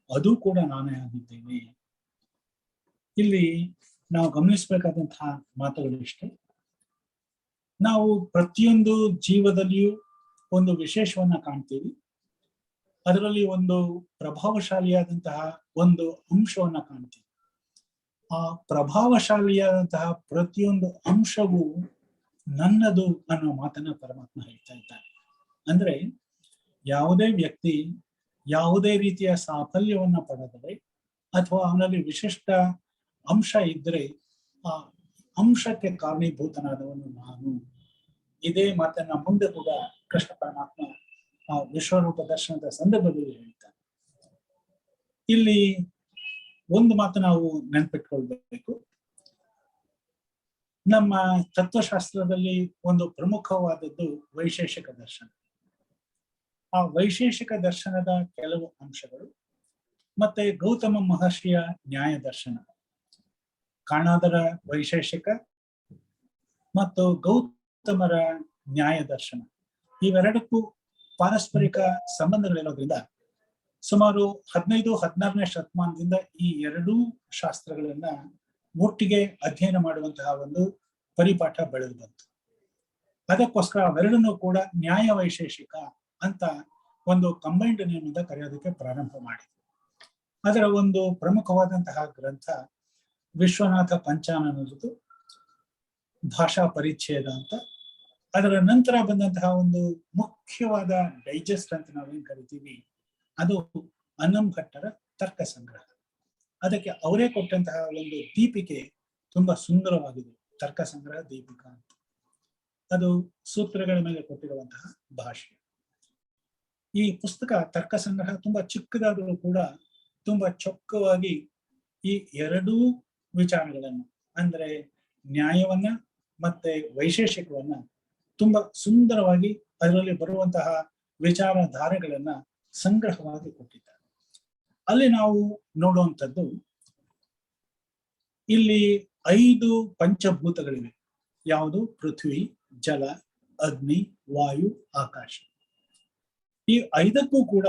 ಅದು ಕೂಡ ನಾನೇ ಆಗಿದ್ದೇನೆ. ಇಲ್ಲಿ ನಾವು ಗಮನಿಸಬೇಕಾದಂತಹ ಮಾತುಗಳು ಇಷ್ಟೇ. ನಾವು ಪ್ರತಿಯೊಂದು ಜೀವದಲ್ಲಿಯೂ ಒಂದು ವಿಶೇಷವನ್ನ ಕಾಣ್ತೀವಿ. ಅದರಲ್ಲಿ ಒಂದು ಪ್ರಭಾವಶಾಲಿಯಾದಂತಹ ಒಂದು ಅಂಶವನ್ನ ಕಾಣ್ತೀವಿ. ಆ ಪ್ರಭಾವಶಾಲಿಯಾದಂತಹ ಪ್ರತಿಯೊಂದು ಅಂಶವೂ ನನ್ನದು ಅನ್ನೋ ಮಾತನ್ನ ಪರಮಾತ್ಮ ಹೇಳ್ತಾ ಇದ್ದಾನೆ. ಅಂದ್ರೆ ಯಾವುದೇ ವ್ಯಕ್ತಿ ಯಾವುದೇ ರೀತಿಯ ಸಾಫಲ್ಯವನ್ನ ಪಡೆದರೆ ಅಥವಾ ಅವನಲ್ಲಿ ವಿಶಿಷ್ಟ ಅಂಶ ಇದ್ರೆ, ಆ ಅಂಶಕ್ಕೆ ಕಾರಣೀಭೂತನಾದವನು ನಾನು. ಇದೇ ಮಾತನ್ನ ಮುಂದೆ ಕೂಡ ಕೃಷ್ಣ ಪರಮಾತ್ಮ ಆ ವಿಶ್ವರೂಪ ದರ್ಶನದ ಸಂದರ್ಭದಲ್ಲಿ ಹೇಳ್ತಾನೆ. ಇಲ್ಲಿ ಒಂದು ಮಾತು ನಾವು ನೆನಪಿಟ್ಕೊಳ್ಬೇಕು. ನಮ್ಮ ತತ್ವಶಾಸ್ತ್ರದಲ್ಲಿ ಒಂದು ಪ್ರಮುಖವಾದದ್ದು ವೈಶೇಷಿಕ ದರ್ಶನ. ಆ ವೈಶೇಷಿಕ ದರ್ಶನದ ಕೆಲವು ಅಂಶಗಳು ಮತ್ತೆ ಗೌತಮ ಮಹರ್ಷಿಯ ನ್ಯಾಯ ದರ್ಶನ, ಕಾಣಾದರ ವೈಶೇಷಿಕ ಮತ್ತು ಗೌತಮರ ನ್ಯಾಯ ದರ್ಶನ, ಇವೆರಡಕ್ಕೂ ಪಾರಸ್ಪರಿಕ ಸಂಬಂಧಗಳಿರೋದ್ರಿಂದ ಸುಮಾರು 15-16ನೇ ಶತಮಾನದಿಂದ ಈ ಎರಡೂ ಶಾಸ್ತ್ರಗಳನ್ನ ಒಟ್ಟಿಗೆ ಅಧ್ಯಯನ ಮಾಡುವಂತಹ ಒಂದು ಪರಿಪಾಠ ಬೆಳೆದು ಬಂತು. ಅದಕ್ಕೋಸ್ಕರ ಅವೆರಡನ್ನೂ ಕೂಡ ನ್ಯಾಯ ವೈಶೇಷಿಕ ಅಂತ ಒಂದು ಕಂಬೈನ್ಡ್ ನೇಮಿಂದ ಕರೆಯೋದಕ್ಕೆ ಪ್ರಾರಂಭ ಮಾಡಿದ್ರು. ಅದರ ಒಂದು ಪ್ರಮುಖವಾದಂತಹ ಗ್ರಂಥ ವಿಶ್ವನಾಥ ಪಂಚಾನನರದು ಭಾಷಾ ಪರಿಚ್ಛೇದ ಅಂತ. ಅದರ ನಂತರ ಬಂದಂತಹ ಒಂದು ಮುಖ್ಯವಾದ ಡೈಜೆಸ್ಟ್ ಅಂತ ನಾವೇನ್ ಕರಿತೀವಿ, ಅದು ಅನ್ನಂಭಟ್ಟರ ತರ್ಕ ಸಂಗ್ರಹ. ಅದಕ್ಕೆ ಅವರೇ ಕೊಟ್ಟಂತಹ ಒಂದು ದೀಪಿಕೆ ತುಂಬಾ ಸುಂದರವಾಗಿದೆ, ತರ್ಕ ಸಂಗ್ರಹ ದೀಪಿಕಾ ಅಂತ. ಅದು ಸೂತ್ರಗಳ ಮೇಲೆ ಕೊಟ್ಟಿರುವಂತಹ ಭಾಷೆ. ಈ ಪುಸ್ತಕ ತರ್ಕ ಸಂಗ್ರಹ ತುಂಬಾ ಚಿಕ್ಕದಾದರೂ ಕೂಡ ತುಂಬಾ ಚೊಕ್ಕವಾಗಿ ಈ ಎರಡೂ ವಿಚಾರಗಳನ್ನ, ಅಂದ್ರೆ ನ್ಯಾಯವನ್ನ ಮತ್ತೆ ವೈಶೇಷಿಕವನ್ನ ತುಂಬಾ ಸುಂದರವಾಗಿ ಅದರಲ್ಲಿ ಬರುವಂತಹ ವಿಚಾರಧಾರೆಗಳನ್ನ ಸಂಗ್ರಹವಾಗಿ ಕೊಟ್ಟಿದ್ದಾರೆ. ಅಲ್ಲಿ ನಾವು ನೋಡುವಂಥದ್ದು, ಇಲ್ಲಿ 5 ಪಂಚಭೂತಗಳಿವೆ. ಯಾವುದು? ಪೃಥ್ವಿ, ಜಲ, ಅಗ್ನಿ, ವಾಯು, ಆಕಾಶ. ಈ 5ಕ್ಕೂ ಕೂಡ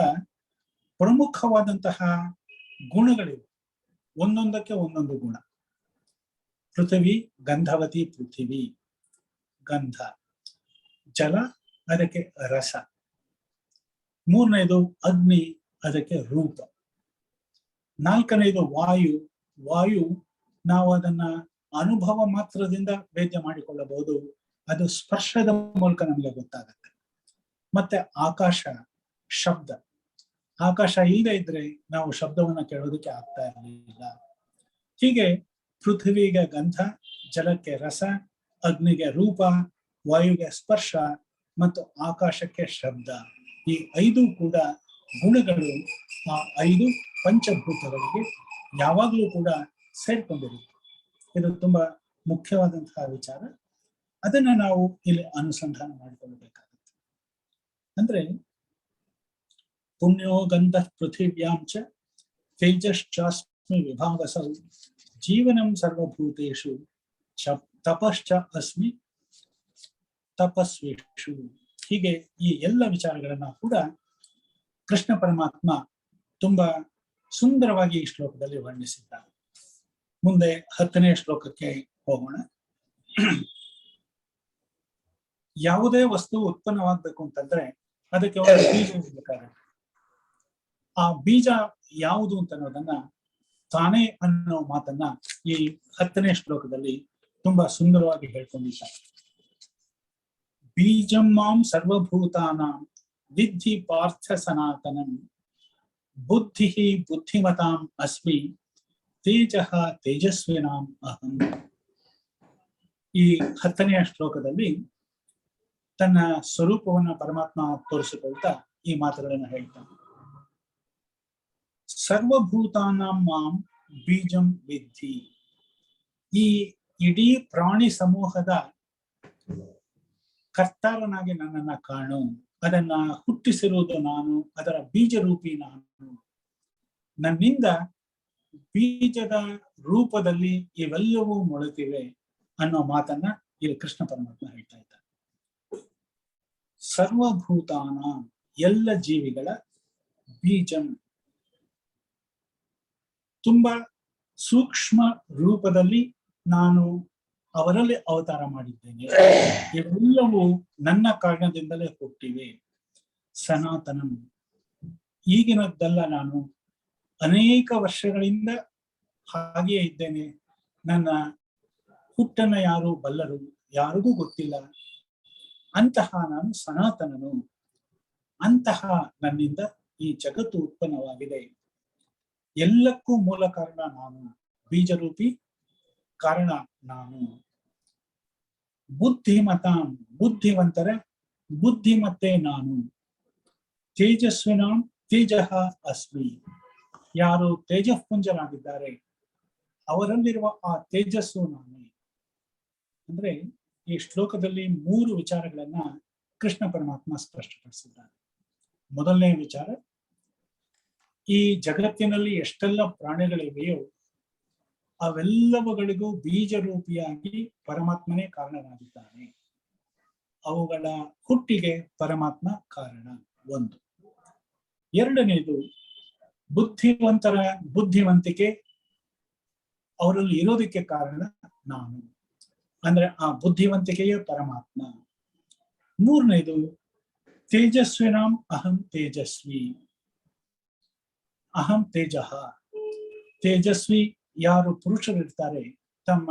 ಪ್ರಮುಖವಾದಂತಹ ಗುಣಗಳಿವೆ. ಒಂದೊಂದಕ್ಕೆ ಒಂದೊಂದು ಗುಣ. ಪೃಥ್ವಿ ಗಂಧವತಿ, ಪೃಥ್ವಿ ಗಂಧ. ಜಲ ಅದಕ್ಕೆ ರಸ. 3ನೇದು ಅಗ್ನಿ, ಅದಕ್ಕೆ ರೂಪ. 4ನೇದು ವಾಯು. ವಾಯು ನಾವು ಅದನ್ನ ಅನುಭವ ಮಾತ್ರದಿಂದ ವೇದ್ಯ ಮಾಡಿಕೊಳ್ಳಬಹುದು, ಅದು ಸ್ಪರ್ಶದ ಮೂಲಕ ನಮಗೆ ಗೊತ್ತಾಗುತ್ತೆ. ಮತ್ತೆ ಆಕಾಶ ಶಬ್ದ. ಆಕಾಶ ಇಲ್ಲದೆ ಇದ್ರೆ ನಾವು ಶಬ್ದವನ್ನ ಕೇಳೋದಕ್ಕೆ ಆಗ್ತಾ ಇರಲಿಲ್ಲ. ಹೀಗೆ ಪೃಥ್ವಿಗೆ ಗಂಧ, ಜಲಕ್ಕೆ ರಸ, ಅಗ್ನಿಗೆ ರೂಪ, ವಾಯುಗೆ ಸ್ಪರ್ಶ ಮತ್ತು ಆಕಾಶಕ್ಕೆ ಶಬ್ದ. ಈ 5 ಕೂಡ ಗುಣಗಳು ಆ 5 ಪಂಚಭೂತಗಳಿಗೆ ಯಾವಾಗಲೂ ಕೂಡ ಸೇರ್ಕೊಂಡಿರುತ್ತೆ. ಇದು ತುಂಬಾ ಮುಖ್ಯವಾದಂತಹ ವಿಚಾರ. ಅದನ್ನ ನಾವು ಇಲ್ಲಿ ಅನುಸಂಧಾನ ಮಾಡಿಕೊಳ್ಳಬೇಕಾಗುತ್ತೆ. ಅಂದ್ರೆ ಪುಣ್ಯೋ ಗಂಧ ಪೃಥಿವ್ಯಾಂ ಚ ತೇಜಶ್ಚಾಸ್ಮಿ ವಿಭಾವಸೌ ಜೀವನಂ ಸರ್ವಭೂತೇಷು ತಪಶ್ಚ ಅಸ್ಮಿ ತಪಸ್ವೇಷು. ಹೀಗೆ ಈ ಎಲ್ಲ ವಿಚಾರಗಳನ್ನ ಕೂಡ ಕೃಷ್ಣ ಪರಮಾತ್ಮ ತುಂಬಾ ಸುಂದರವಾಗಿ ಈ ಶ್ಲೋಕದಲ್ಲಿ ವರ್ಣಿಸಿದ್ದಾರೆ. ಮುಂದೆ 10ನೇ ಶ್ಲೋಕಕ್ಕೆ ಹೋಗೋಣ. ಯಾವುದೇ ವಸ್ತು ಉತ್ಪನ್ನವಾಗಬೇಕು ಅಂತಂದ್ರೆ ಅದಕ್ಕೆ ಒಂದು ಬೀಜ ಇರಬೇಕಾಗುತ್ತೆ. ಆ ಬೀಜ ಯಾವುದು ಅಂತ ಅನ್ನೋದನ್ನ ತಾನೇ ಅನ್ನೋ ಮಾತನ್ನ ಈ 10ನೇ ಶ್ಲೋಕದಲ್ಲಿ ತುಂಬಾ ಸುಂದರವಾಗಿ ಹೇಳ್ಕೊಂಡಿದ್ದಾರೆ. ಬೀಜಂ ಮಾಂ ಸರ್ವಭೂತಾನಾಂ ವಿದ್ಧಿ ಪಾರ್ಥ ಸನಾತನಂ ಬುದ್ಧಿ ಬುದ್ಧಿಮತಾಂ ಅಸ್ಮಿ ತೇಜಃ ತೇಜಸ್ವಿನಾಂ ಅಹಂ. ಈ 10ನೇ ಶ್ಲೋಕದಲ್ಲಿ ತನ್ನ ಸ್ವರೂಪವನ್ನ ಪರಮಾತ್ಮ ತೋರಿಸಿಕೊಳ್ತಾ ಈ ಮಾತುಗಳನ್ನು ಹೇಳ್ತಾನೆ. ಸರ್ವಭೂತಾನಾಂ ಮಾಂ ಬೀಜಂ ವಿದ್ಧಿ. ಈ ಇಡೀ ಪ್ರಾಣಿ ಸಮೂಹದ ಕರ್ತಾರನಾಗಿ ನನ್ನನ್ನ ಕಾಣು, ಅದನ್ನ ಹುಟ್ಟಿಸಿರುವುದು ನಾನು, ಅದರ ಬೀಜ ರೂಪಿ ನಾನು, ನನ್ನಿಂದ ಬೀಜದ ರೂಪದಲ್ಲಿ ಇವೆಲ್ಲವೂ ಮೊಳತಿವೆ ಅನ್ನೋ ಮಾತನ್ನ ಇಲ್ಲಿ ಕೃಷ್ಣ ಪರಮಾತ್ಮ ಹೇಳ್ತಾ ಇದ್ದಾರೆ. ಸರ್ವಭೂತಾನ, ಎಲ್ಲ ಜೀವಿಗಳ ಬೀಜಂ, ತುಂಬಾ ಸೂಕ್ಷ್ಮ ರೂಪದಲ್ಲಿ ನಾನು ಅವರಲ್ಲಿ ಅವತಾರ ಮಾಡಿದ್ದೇನೆ. ಇವೆಲ್ಲವೂ ನನ್ನ ಕಾರಣದಿಂದಲೇ ಹುಟ್ಟಿವೆ. ಸನಾತನಂ, ಈಗಿನದ್ದಲ್ಲ, ನಾನು ಅನೇಕ ವರ್ಷಗಳಿಂದ ಹಾಗೆಯೇ ಇದ್ದೇನೆ. ನನ್ನ ಹುಟ್ಟನ್ನ ಯಾರು ಬಲ್ಲರು, ಯಾರಿಗೂ ಗೊತ್ತಿಲ್ಲ. ಅಂತಹ ನಾನು ಸನಾತನನು. ಅಂತಹ ನನ್ನಿಂದ ಈ ಜಗತ್ತು ಉತ್ಪನ್ನವಾಗಿದೆ. ಎಲ್ಲಕ್ಕೂ ಮೂಲ ಕಾರಣ ನಾನು, ಬೀಜರೂಪಿ ಕಾರಣ ನಾನು. ಬುದ್ಧಿಮತಾಂ, ಬುದ್ಧಿವಂತರ ಬುದ್ಧಿಮತ್ತೆ ನಾನು. ತೇಜಸ್ವಿನಾಂ ತೇಜಃ ಅಸ್ಮಿ, ಯಾರು ತೇಜಃಪುಂಜರಾಗಿದ್ದಾರೆ ಅವರಲ್ಲಿರುವ ಆ ತೇಜಸ್ಸು ನಾನೇ. ಅಂದ್ರೆ ಈ ಶ್ಲೋಕದಲ್ಲಿ 3 ವಿಚಾರಗಳನ್ನ ಕೃಷ್ಣ ಪರಮಾತ್ಮ ಸ್ಪಷ್ಟಪಡಿಸಿದ್ದಾರೆ. ಮೊದಲನೇ ವಿಚಾರ, ಈ ಜಗತ್ತಿನಲ್ಲಿ ಎಷ್ಟೆಲ್ಲ ಪ್ರಾಣಿಗಳಿವೆಯೋ ಅವೆಲ್ಲವುಗಳಿಗೂ ಬೀಜ ರೂಪಿಯಾಗಿ ಪರಮಾತ್ಮನೇ ಕಾರಣನಾಗಿದ್ದಾನೆ. ಅವುಗಳ ಹುಟ್ಟಿಗೆ ಪರಮಾತ್ಮ ಕಾರಣ, ಒಂದು. ಎರಡನೇದು, ಬುದ್ಧಿವಂತರ ಬುದ್ಧಿವಂತಿಕೆ ಅವರಲ್ಲಿ ಇರೋದಕ್ಕೆ ಕಾರಣ ನಾನು, ಅಂದ್ರೆ ಆ ಬುದ್ಧಿವಂತಿಕೆಯೇ ಪರಮಾತ್ಮ. ಮೂರನೇದು, ತೇಜಸ್ವಿನಾಂ ಅಹಂ ತೇಜಸ್ವಿ, ಅಹಂ ತೇಜಃ. ತೇಜಸ್ವಿ ಯಾರು ಪುರುಷರಿರ್ತಾರೆ, ತಮ್ಮ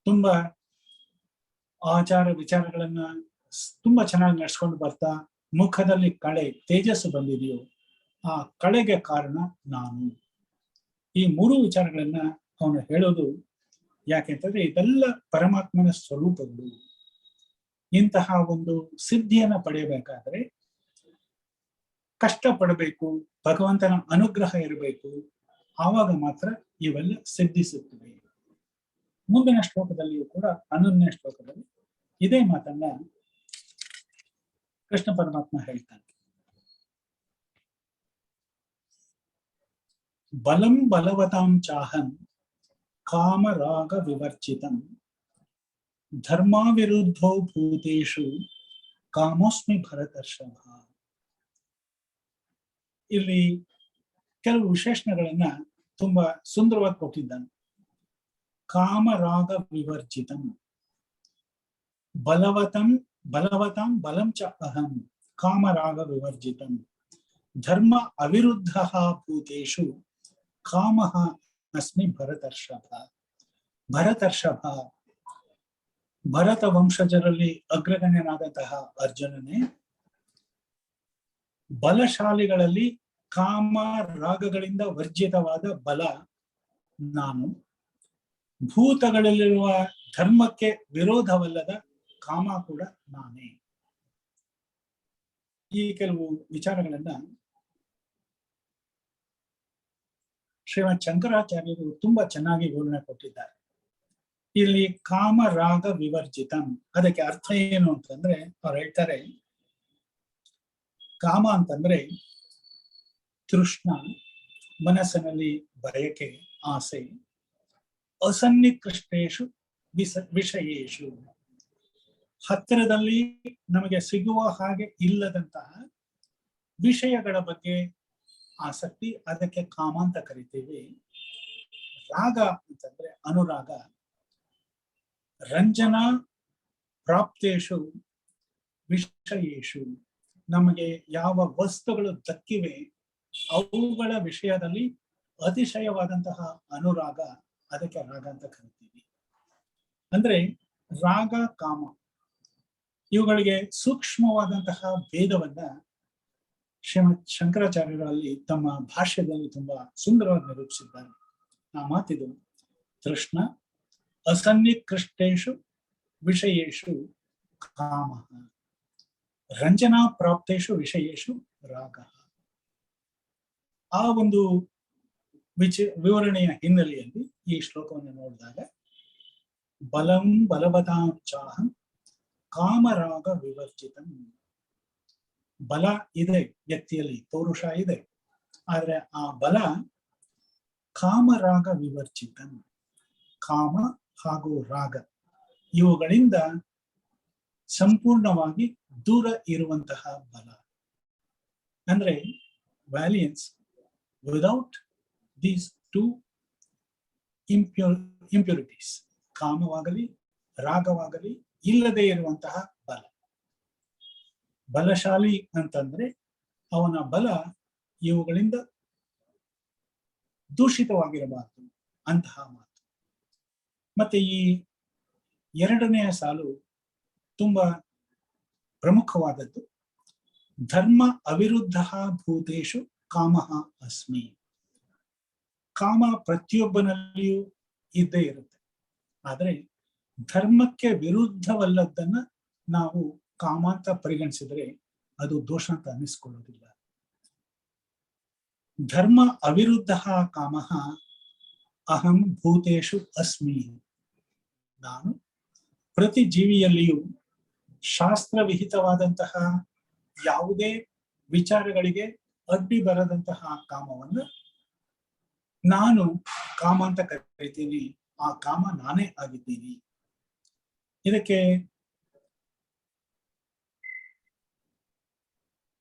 ತುಂಬಾ ಆಚಾರ ವಿಚಾರಗಳನ್ನ ತುಂಬಾ ಚೆನ್ನಾಗಿ ನಡ್ಸ್ಕೊಂಡು ಬರ್ತಾ ಮುಖದಲ್ಲಿ ಕಳೆ ತೇಜಸ್ಸು ಬಂದಿದೆಯೋ ಆ ಕಳೆಗೆ ಕಾರಣ ನಾನು. ಈ 3 ವಿಚಾರಗಳನ್ನ ಅವನು ಹೇಳೋದು ಯಾಕೆಂತಂದ್ರೆ ಇದೆಲ್ಲ ಪರಮಾತ್ಮನ ಸ್ವರೂಪಗಳು. ಇಂತಹ ಒಂದು ಸಿದ್ಧಿಯನ್ನ ಪಡೆಯಬೇಕಾದ್ರೆ ಕಷ್ಟ ಪಡಬೇಕು, ಭಗವಂತನ ಅನುಗ್ರಹ ಇರಬೇಕು, ಆವಾಗ ಮಾತ್ರ ಇವೆಲ್ಲ ಸಿದ್ಧಿಸುತ್ತವೆ. ಮುಂದಿನ ಶ್ಲೋಕದಲ್ಲಿಯೂ ಕೂಡ 11ನೇ ಶ್ಲೋಕದಲ್ಲಿ ಇದೇ ಮಾತನ್ನ ಕೃಷ್ಣ ಪರಮಾತ್ಮ ಹೇಳ್ತಾನೆ. ಬಲಂ ಬಲವತಾಂ ಚಾಹಂ ಕಾಮರಾಗ ವಿವರ್ಜಿತಂ ಧರ್ಮಾವಿರುದ್ಧೋ ಭೂತೇಷು ಕಾಮೋಸ್ಮಿ ಭರತರ್ಷಭ. ಇಲ್ಲಿ ಕೆಲವು ವಿಶೇಷಣಗಳನ್ನ ತುಂಬಾ ಸುಂದರವಾಗಿ ಕೊಟ್ಟಿದ್ದಾನೆ. ಕಾಮರಾಗ ವಿವರ್ಜಿತಂ, ಬಲವತಾಂ ಬಲಂ ಚ ಅಹಂ ಕಾಮರಾಗ ವಿವರ್ಜಿತಂ ಧರ್ಮ ಅವಿರುದ್ಧ ಭೂತೇಷು ಕಾಮಃ ಅಸ್ಮಿ ಭರತರ್ಷಭ. ಭರತರ್ಷಭ, ಭರತ ವಂಶಜರಲ್ಲಿ ಅಗ್ರಗಣ್ಯನಾದಂತಹ ಅರ್ಜುನನೇ. ಬಲಶಾಲಿಗಳಲ್ಲಿ ಕಾಮ ರಾಗಗಳಿಂದ ವರ್ಜಿತವಾದ ಬಲ ನಾನು. ಭೂತಗಳಲ್ಲಿರುವ ಧರ್ಮಕ್ಕೆ ವಿರೋಧವಲ್ಲದ ಕಾಮ ಕೂಡ ನಾನೇ. ಈ ಕೆಲವು ವಿಚಾರಗಳನ್ನ ಶ್ರೀಮದ್ ಶಂಕರಾಚಾರ್ಯರು ತುಂಬಾ ಚೆನ್ನಾಗಿ ವಿವರಣೆ ಕೊಟ್ಟಿದ್ದಾರೆ. ಇಲ್ಲಿ ಕಾಮ ರಾಗ ವಿವರ್ಜಿತಂ, ಅದಕ್ಕೆ ಅರ್ಥ ಏನು ಅಂತಂದ್ರೆ ಅವ್ರು ಹೇಳ್ತಾರೆ, ಕಾಮ ಅಂತಂದ್ರೆ ತೃಷ್ಣ, ಮನಸ್ಸಿನಲ್ಲಿ ಬಯಕೆ, ಆಸೆ. ಅಸನ್ನಿಕೃಷ್ಟೇಶು ವಿಷಯೇಶು, ಹತ್ತಿರದಲ್ಲಿ ನಮಗೆ ಸಿಗುವ ಹಾಗೆ ಇಲ್ಲದಂತಹ ವಿಷಯಗಳ ಬಗ್ಗೆ ಆಸಕ್ತಿ, ಅದಕ್ಕೆ ಕಾಮ ಅಂತ ಕರಿತೀವಿ. ರಾಗ ಅಂತಂದ್ರೆ ಅನುರಾಗ. ರಂಜನಾ ಪ್ರಾಪ್ತೇಶು ವಿಷಯೇಶು, ನಮಗೆ ಯಾವ ವಸ್ತುಗಳು ದಕ್ಕಿವೆ ಅವುಗಳ ವಿಷಯದಲ್ಲಿ ಅತಿಶಯವಾದಂತಹ ಅನುರಾಗ, ಅದಕ್ಕೆ ರಾಗ ಅಂತ ಕರಿತೀವಿ. ಅಂದ್ರೆ ರಾಗ ಕಾಮ ಇವುಗಳಿಗೆ ಸೂಕ್ಷ್ಮವಾದಂತಹ ಭೇದವನ್ನ ಶ್ರೀಮದ್ ಶಂಕರಾಚಾರ್ಯರಲ್ಲಿ ತಮ್ಮ ಭಾಷ್ಯದಲ್ಲಿ ತುಂಬಾ ಸುಂದರವಾಗಿ ನಿರೂಪಿಸಿದ್ದಾರೆ. ಆ ಮಾತಿದು: ತೃಷ್ಣ ಅಸನ್ನಿಕೃಷ್ಟೇಷು ವಿಷಯೇಷು ಕಾಮ, ರಂಜನಾ ಪ್ರಾಪ್ತೇಷು ವಿಷಯೇಷು ರಾಗ. ಆ ಒಂದು ವಿವರಣೆಯ ಹಿನ್ನೆಲೆಯಲ್ಲಿ ಈ ಶ್ಲೋಕವನ್ನು ನೋಡಿದಾಗ, ಬಲಂ ಬಲವತಾಂ ಚಾಹಂ ಕಾಮರಾಗ ವಿವರ್ಜಿತಂ. ಬಲ ಇದೆ ವ್ಯಕ್ತಿಯಲ್ಲಿ, ಪೌರುಷ ಇದೆ, ಆದ್ರೆ ಆ ಬಲ ಕಾಮರಾಗ ವಿವರ್ಜಿತಂ, ಕಾಮ ಹಾಗೂ ರಾಗ ಇವುಗಳಿಂದ ಸಂಪೂರ್ಣವಾಗಿ ದೂರ ಇರುವಂತಹ ಬಲ. ಅಂದ್ರೆ ವ್ಯಾಲಿಯನ್ಸ್ ವಿದೌಟ್ ದೀಸ್ ಟೂ ಇಂಪ್ಯೂರಿಟೀಸ್, ಕಾಮವಾಗಲಿ ರಾಗವಾಗಲಿ ಇಲ್ಲದೆ ಇರುವಂತಹ ಬಲ. ಬಲಶಾಲಿ ಅಂತಂದ್ರೆ ಅವನ ಬಲ ಇವುಗಳಿಂದ ದೂಷಿತವಾಗಿರಬಾರದು ಅಂತಹ ಮಾತು. ಮತ್ತೆ ಈ ಎರಡನೆಯ ಸಾಲು ತುಂಬಾ ಪ್ರಮುಖವಾದದ್ದು. ಧರ್ಮ ಅವಿರುದ್ಧ ಭೂತೇಷು ಕಾಮ ಅಸ್ಮಿ. ಕಾಮ ಪ್ರತಿಯೊಬ್ಬನಲ್ಲಿಯೂ ಇದ್ದೇ ಇರುತ್ತೆ, ಆದರೆ ಧರ್ಮಕ್ಕೆ ವಿರುದ್ಧವಲ್ಲದನ್ನ ನಾವು ಕಾಮ ಅಂತ ಪರಿಗಣಿಸಿದ್ರೆ ಅದು ದೋಷ ಅಂತ ಅನ್ನಿಸ್ಕೊಳ್ಳೋದಿಲ್ಲ. ಧರ್ಮ ಅವಿರುದ್ಧ ಕಾಮ ಅಹಂ ಭೂತೇಷು ಅಸ್ಮಿ. ನಾನು ಪ್ರತಿ ಜೀವಿಯಲ್ಲಿಯೂ ಶಾಸ್ತ್ರವಿಹಿತವಾದಂತಹ ಯಾವುದೇ ವಿಚಾರಗಳಿಗೆ ಅಡ್ಡಿ ಬರದಂತಹ ಕಾಮವನ್ನು ನಾನು ಕಾಮ ಅಂತ ಕರಿತೀನಿ. ಆ ಕಾಮ ನಾನೇ ಆಗಿದ್ದೀನಿ. ಇದಕ್ಕೆ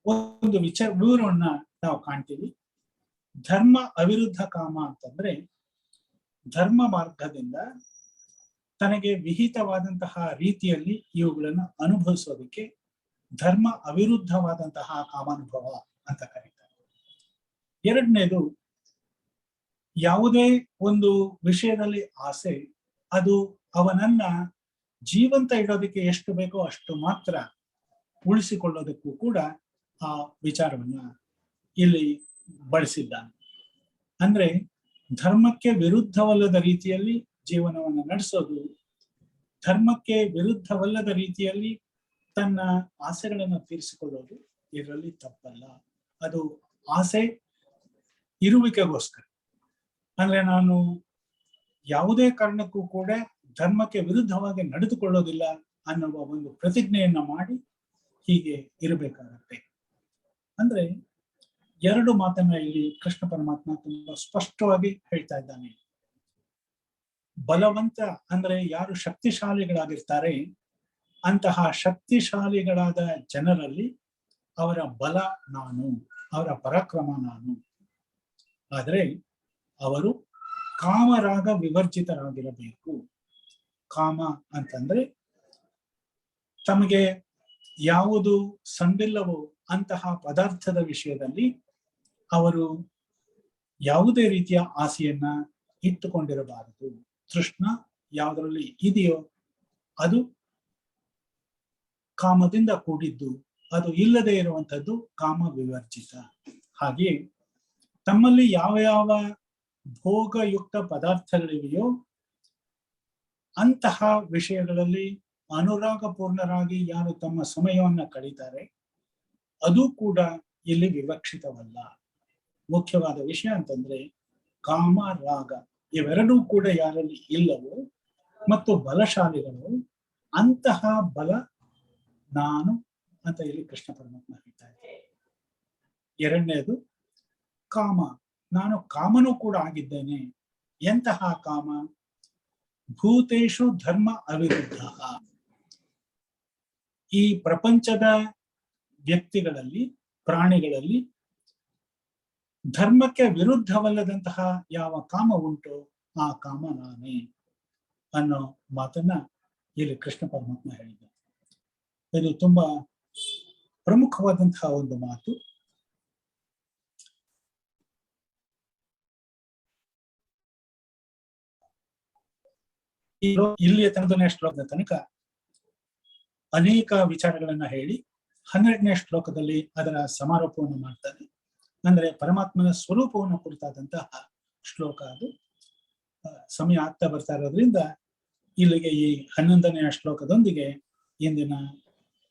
ಒಂದು ವಿವರವನ್ನ ನಾವು ಕಾಣ್ತೀವಿ. ಧರ್ಮ ಅವಿರುದ್ಧ ಕಾಮ ಅಂತಂದ್ರೆ ಧರ್ಮ ಮಾರ್ಗದಿಂದ ತನಗೆ ವಿಹಿತವಾದಂತಹ ರೀತಿಯಲ್ಲಿ ಇವುಗಳನ್ನು ಅನುಭವಿಸೋದಕ್ಕೆ ಧರ್ಮ ಅವಿರುದ್ಧವಾದಂತಹ ಕಾಮಾನುಭವ ಅಂತ ಕರೀತಾರೆ. ಎರಡನೇದು, ಯಾವುದೇ ಒಂದು ವಿಷಯದಲ್ಲಿ ಆಸೆ ಅದು ಅವನನ್ನ ಜೀವಂತ ಇಡೋದಕ್ಕೆ ಎಷ್ಟು ಬೇಕೋ ಅಷ್ಟು ಮಾತ್ರ ಉಳಿಸಿಕೊಳ್ಳೋದಕ್ಕೂ ಕೂಡ ಆ ವಿಚಾರವನ್ನ ಇಲ್ಲಿ ಬಳಸಿದ್ದಾನೆ. ಅಂದ್ರೆ ಧರ್ಮಕ್ಕೆ ವಿರುದ್ಧವಲ್ಲದ ರೀತಿಯಲ್ಲಿ ಜೀವನವನ್ನು ನಡೆಸೋದು, ಧರ್ಮಕ್ಕೆ ವಿರುದ್ಧವಲ್ಲದ ರೀತಿಯಲ್ಲಿ ತನ್ನ ಆಸೆಗಳನ್ನು ತೀರಿಸಿಕೊಳ್ಳೋದು ಇದರಲ್ಲಿ ತಪ್ಪಲ್ಲ. ಅದು ಆಸೆ ಇರುವಿಕೆಗೋಸ್ಕರ. ಅಂದ್ರೆ ನಾನು ಯಾವುದೇ ಕಾರಣಕ್ಕೂ ಕೂಡ ಧರ್ಮಕ್ಕೆ ವಿರುದ್ಧವಾಗಿ ನಡೆದುಕೊಳ್ಳೋದಿಲ್ಲ ಅನ್ನುವ ಒಂದು ಪ್ರತಿಜ್ಞೆಯನ್ನ ಮಾಡಿ ಹೀಗೆ ಇರಬೇಕಾಗತ್ತೆ. ಅಂದ್ರೆ ಎರಡು ಮಾತನ್ನ ಇಲ್ಲಿ ಕೃಷ್ಣ ಪರಮಾತ್ಮ ತುಂಬಾ ಸ್ಪಷ್ಟವಾಗಿ ಹೇಳ್ತಾ ಇದ್ದಾನೆ. ಬಲವಂತ ಅಂದ್ರೆ ಯಾರು ಶಕ್ತಿಶಾಲಿಗಳಾಗಿರ್ತಾರೆ ಅಂತಹ ಶಕ್ತಿಶಾಲಿಗಳಾದ ಜನರಲ್ಲಿ ಅವರ ಬಲ ನಾನು, ಅವರ ಪರಾಕ್ರಮ ನಾನು. ಆದರೆ ಅವರು ಕಾಮರಾಗ ವಿವರ್ಜಿತರಾಗಿರಬೇಕು. ಕಾಮ ಅಂತಂದ್ರೆ ತಮಗೆ ಯಾವುದು ಸಂದಿಲ್ಲವೋ ಅಂತಹ ಪದಾರ್ಥದ ವಿಷಯದಲ್ಲಿ ಅವರು ಯಾವುದೇ ರೀತಿಯ ಆಸೆಯನ್ನ ಇಟ್ಟುಕೊಂಡಿರಬಾರದು. ತೃಷ್ಣ ಯಾವುದರಲ್ಲಿ ಇದೆಯೋ ಅದು ಕಾಮದಿಂದ ಕೂಡಿದ್ದು, ಅದು ಇಲ್ಲದೆ ಇರುವಂತದ್ದು ಕಾಮ ವಿವರ್ಜಿತ. ಹಾಗೆಯೇ ತಮ್ಮಲ್ಲಿ ಯಾವ ಯಾವ ಭೋಗಯುಕ್ತ ಪದಾರ್ಥಗಳಿವೆಯೋ ಅಂತಹ ವಿಷಯಗಳಲ್ಲಿ ಅನುರಾಗಪೂರ್ಣರಾಗಿ ಯಾರು ತಮ್ಮ ಸಮಯವನ್ನ ಕಳೀತಾರೆ ಅದು ಕೂಡ ಇಲ್ಲಿ ವಿವಕ್ಷಿತವಲ್ಲ. ಮುಖ್ಯವಾದ ವಿಷಯ ಅಂತಂದ್ರೆ ಕಾಮ ರಾಗ ಇವೆರಡೂ ಕೂಡ ಯಾರಲ್ಲಿ ಇಲ್ಲವೋ ಮತ್ತು ಬಲಶಾಲಿಗಳು, ಅಂತಹ ಬಲ ನಾನು ಅಂತ ಇಲ್ಲಿ ಕೃಷ್ಣ ಪರಮಾತ್ಮ ಹೇಳ್ತಾ ಇದ್ದಾರೆ. ಎರಡನೇದು ಕಾಮ, ನಾನು ಕಾಮನೂ ಕೂಡ ಆಗಿದ್ದೇನೆ. ಎಂತಹ ಕಾಮ? ಭೂತೇಷು ಧರ್ಮ ಅವಿರುದ್ಧ. ಈ ಪ್ರಪಂಚದ ವ್ಯಕ್ತಿಗಳಲ್ಲಿ, ಪ್ರಾಣಿಗಳಲ್ಲಿ ಧರ್ಮಕ್ಕೆ ವಿರುದ್ಧವಲ್ಲದಂತಹ ಯಾವ ಕಾಮ ಉಂಟು ಆ ಕಾಮ ನಾನೇ ಅನ್ನೋ ಮಾತನ್ನ ಇಲ್ಲಿ ಕೃಷ್ಣ ಪರಮಾತ್ಮ ಹೇಳಿದ್ದಾರೆ. ಇದು ತುಂಬಾ ಪ್ರಮುಖವಾದಂತಹ ಒಂದು ಮಾತು. ಇಲ್ಲಿಯ 11ನೇ ಶ್ಲೋಕದ ತನಕ ಅನೇಕ ವಿಚಾರಗಳನ್ನ ಹೇಳಿ 12ನೇ ಶ್ಲೋಕದಲ್ಲಿ ಅದರ ಸಮಾರೋಪವನ್ನು ಮಾಡ್ತಾನೆ. ಅಂದ್ರೆ ಪರಮಾತ್ಮನ ಸ್ವರೂಪವನ್ನು ಕುರಿತಾದಂತಹ ಶ್ಲೋಕ ಅದು. ಸಮಯ ಆಗ್ತಾ ಬರ್ತಾ ಇರೋದ್ರಿಂದ ಇಲ್ಲಿಗೆ ಈ 11ನೇ ಶ್ಲೋಕದೊಂದಿಗೆ ಇಂದಿನ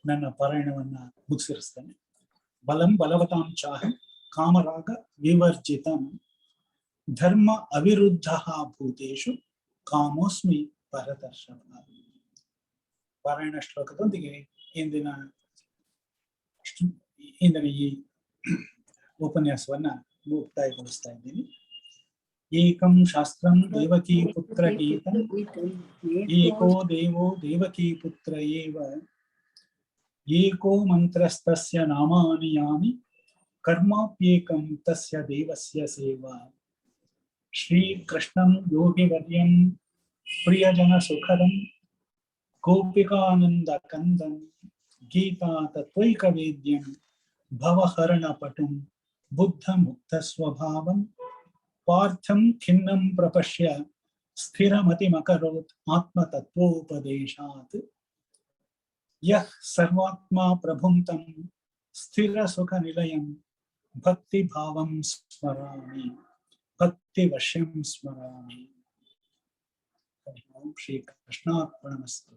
ನನ್ನ ಪಾರಾಯಣವನ್ನ ಮುಗಿಸಿರಿಸ್ತೇನೆ. ಬಲಂ ಬಲವತಾಂ ಚಾಹಂ ಕಾಮರಾಗ ವಿವರ್ಜಿತಂ ಧರ್ಮ ಅವಿರುದ್ಧ ಭೂತೇಶು ಕಾಮೋಸ್ಮಿ ಪರದರ್ಶನ. ಪಾರಾಯಣ ಶ್ಲೋಕದೊಂದಿಗೆ ಇಂದಿನ ಈ ಉಪನ್ಯಾಸವನ್ನ ಮುಕ್ತಾಯಗೊಳಿಸ್ತಾ ಇದ್ದೀನಿ. ಏಕಂ ಶಾಸ್ತ್ರಂ ದೇವಕೀ ಪುತ್ರ ಗೀತಂ ಏಕೋ ದೇವೋ ದೇವಕೀ ಪುತ್ರ ಏವ ಏಕೋ ಮಂತ್ರಸ್ತಸ್ಯ ನಾಮಾನಿ ಯಾನಿ ಕರ್ಮಾಪ್ಯೇಕಂ ತಸ್ಯ ದೇವಸ್ಯ ಸೇವಾ. ಶ್ರೀಕೃಷ್ಣಂ ಯೋಗಿವರ್ಯಂ ಪ್ರಿಯಜನ ಸುಖದಂ ಗೋಪಿಕಾನಂದ ಕಂದಂ ಗೀತಾ ತತ್ವೈಕವೇದ್ಯಂ ಭವಹರಣ ಪಟುಂ ಬುದ್ಧ ಮುಕ್ತ ಸ್ವಭಾವಂ ಪಾರ್ಥಂ ಖಿನ್ನಂ ಪ್ರಪಶ್ಯ ಸ್ಥಿರಮತಿಮಕರೋತ್ ಆತ್ಮತತ್ವೋಪದೇಶಾತ್. ಯಃ ಸರ್ವಾತ್ಮಾ ಪ್ರಭುಂ ತಂ ಸ್ಥಿರ ಸುಖ ನಿಲಯಂ ಭಕ್ತಿ ಭಾವಂ ಸ್ಮರಾಮಿ ಭಕ್ತಿ ವಶ್ಯಂ ಸ್ಮರಾಮಿ. ಶ್ರೀ ಕೃಷ್ಣಾರ್ಪಣಮಸ್ತು.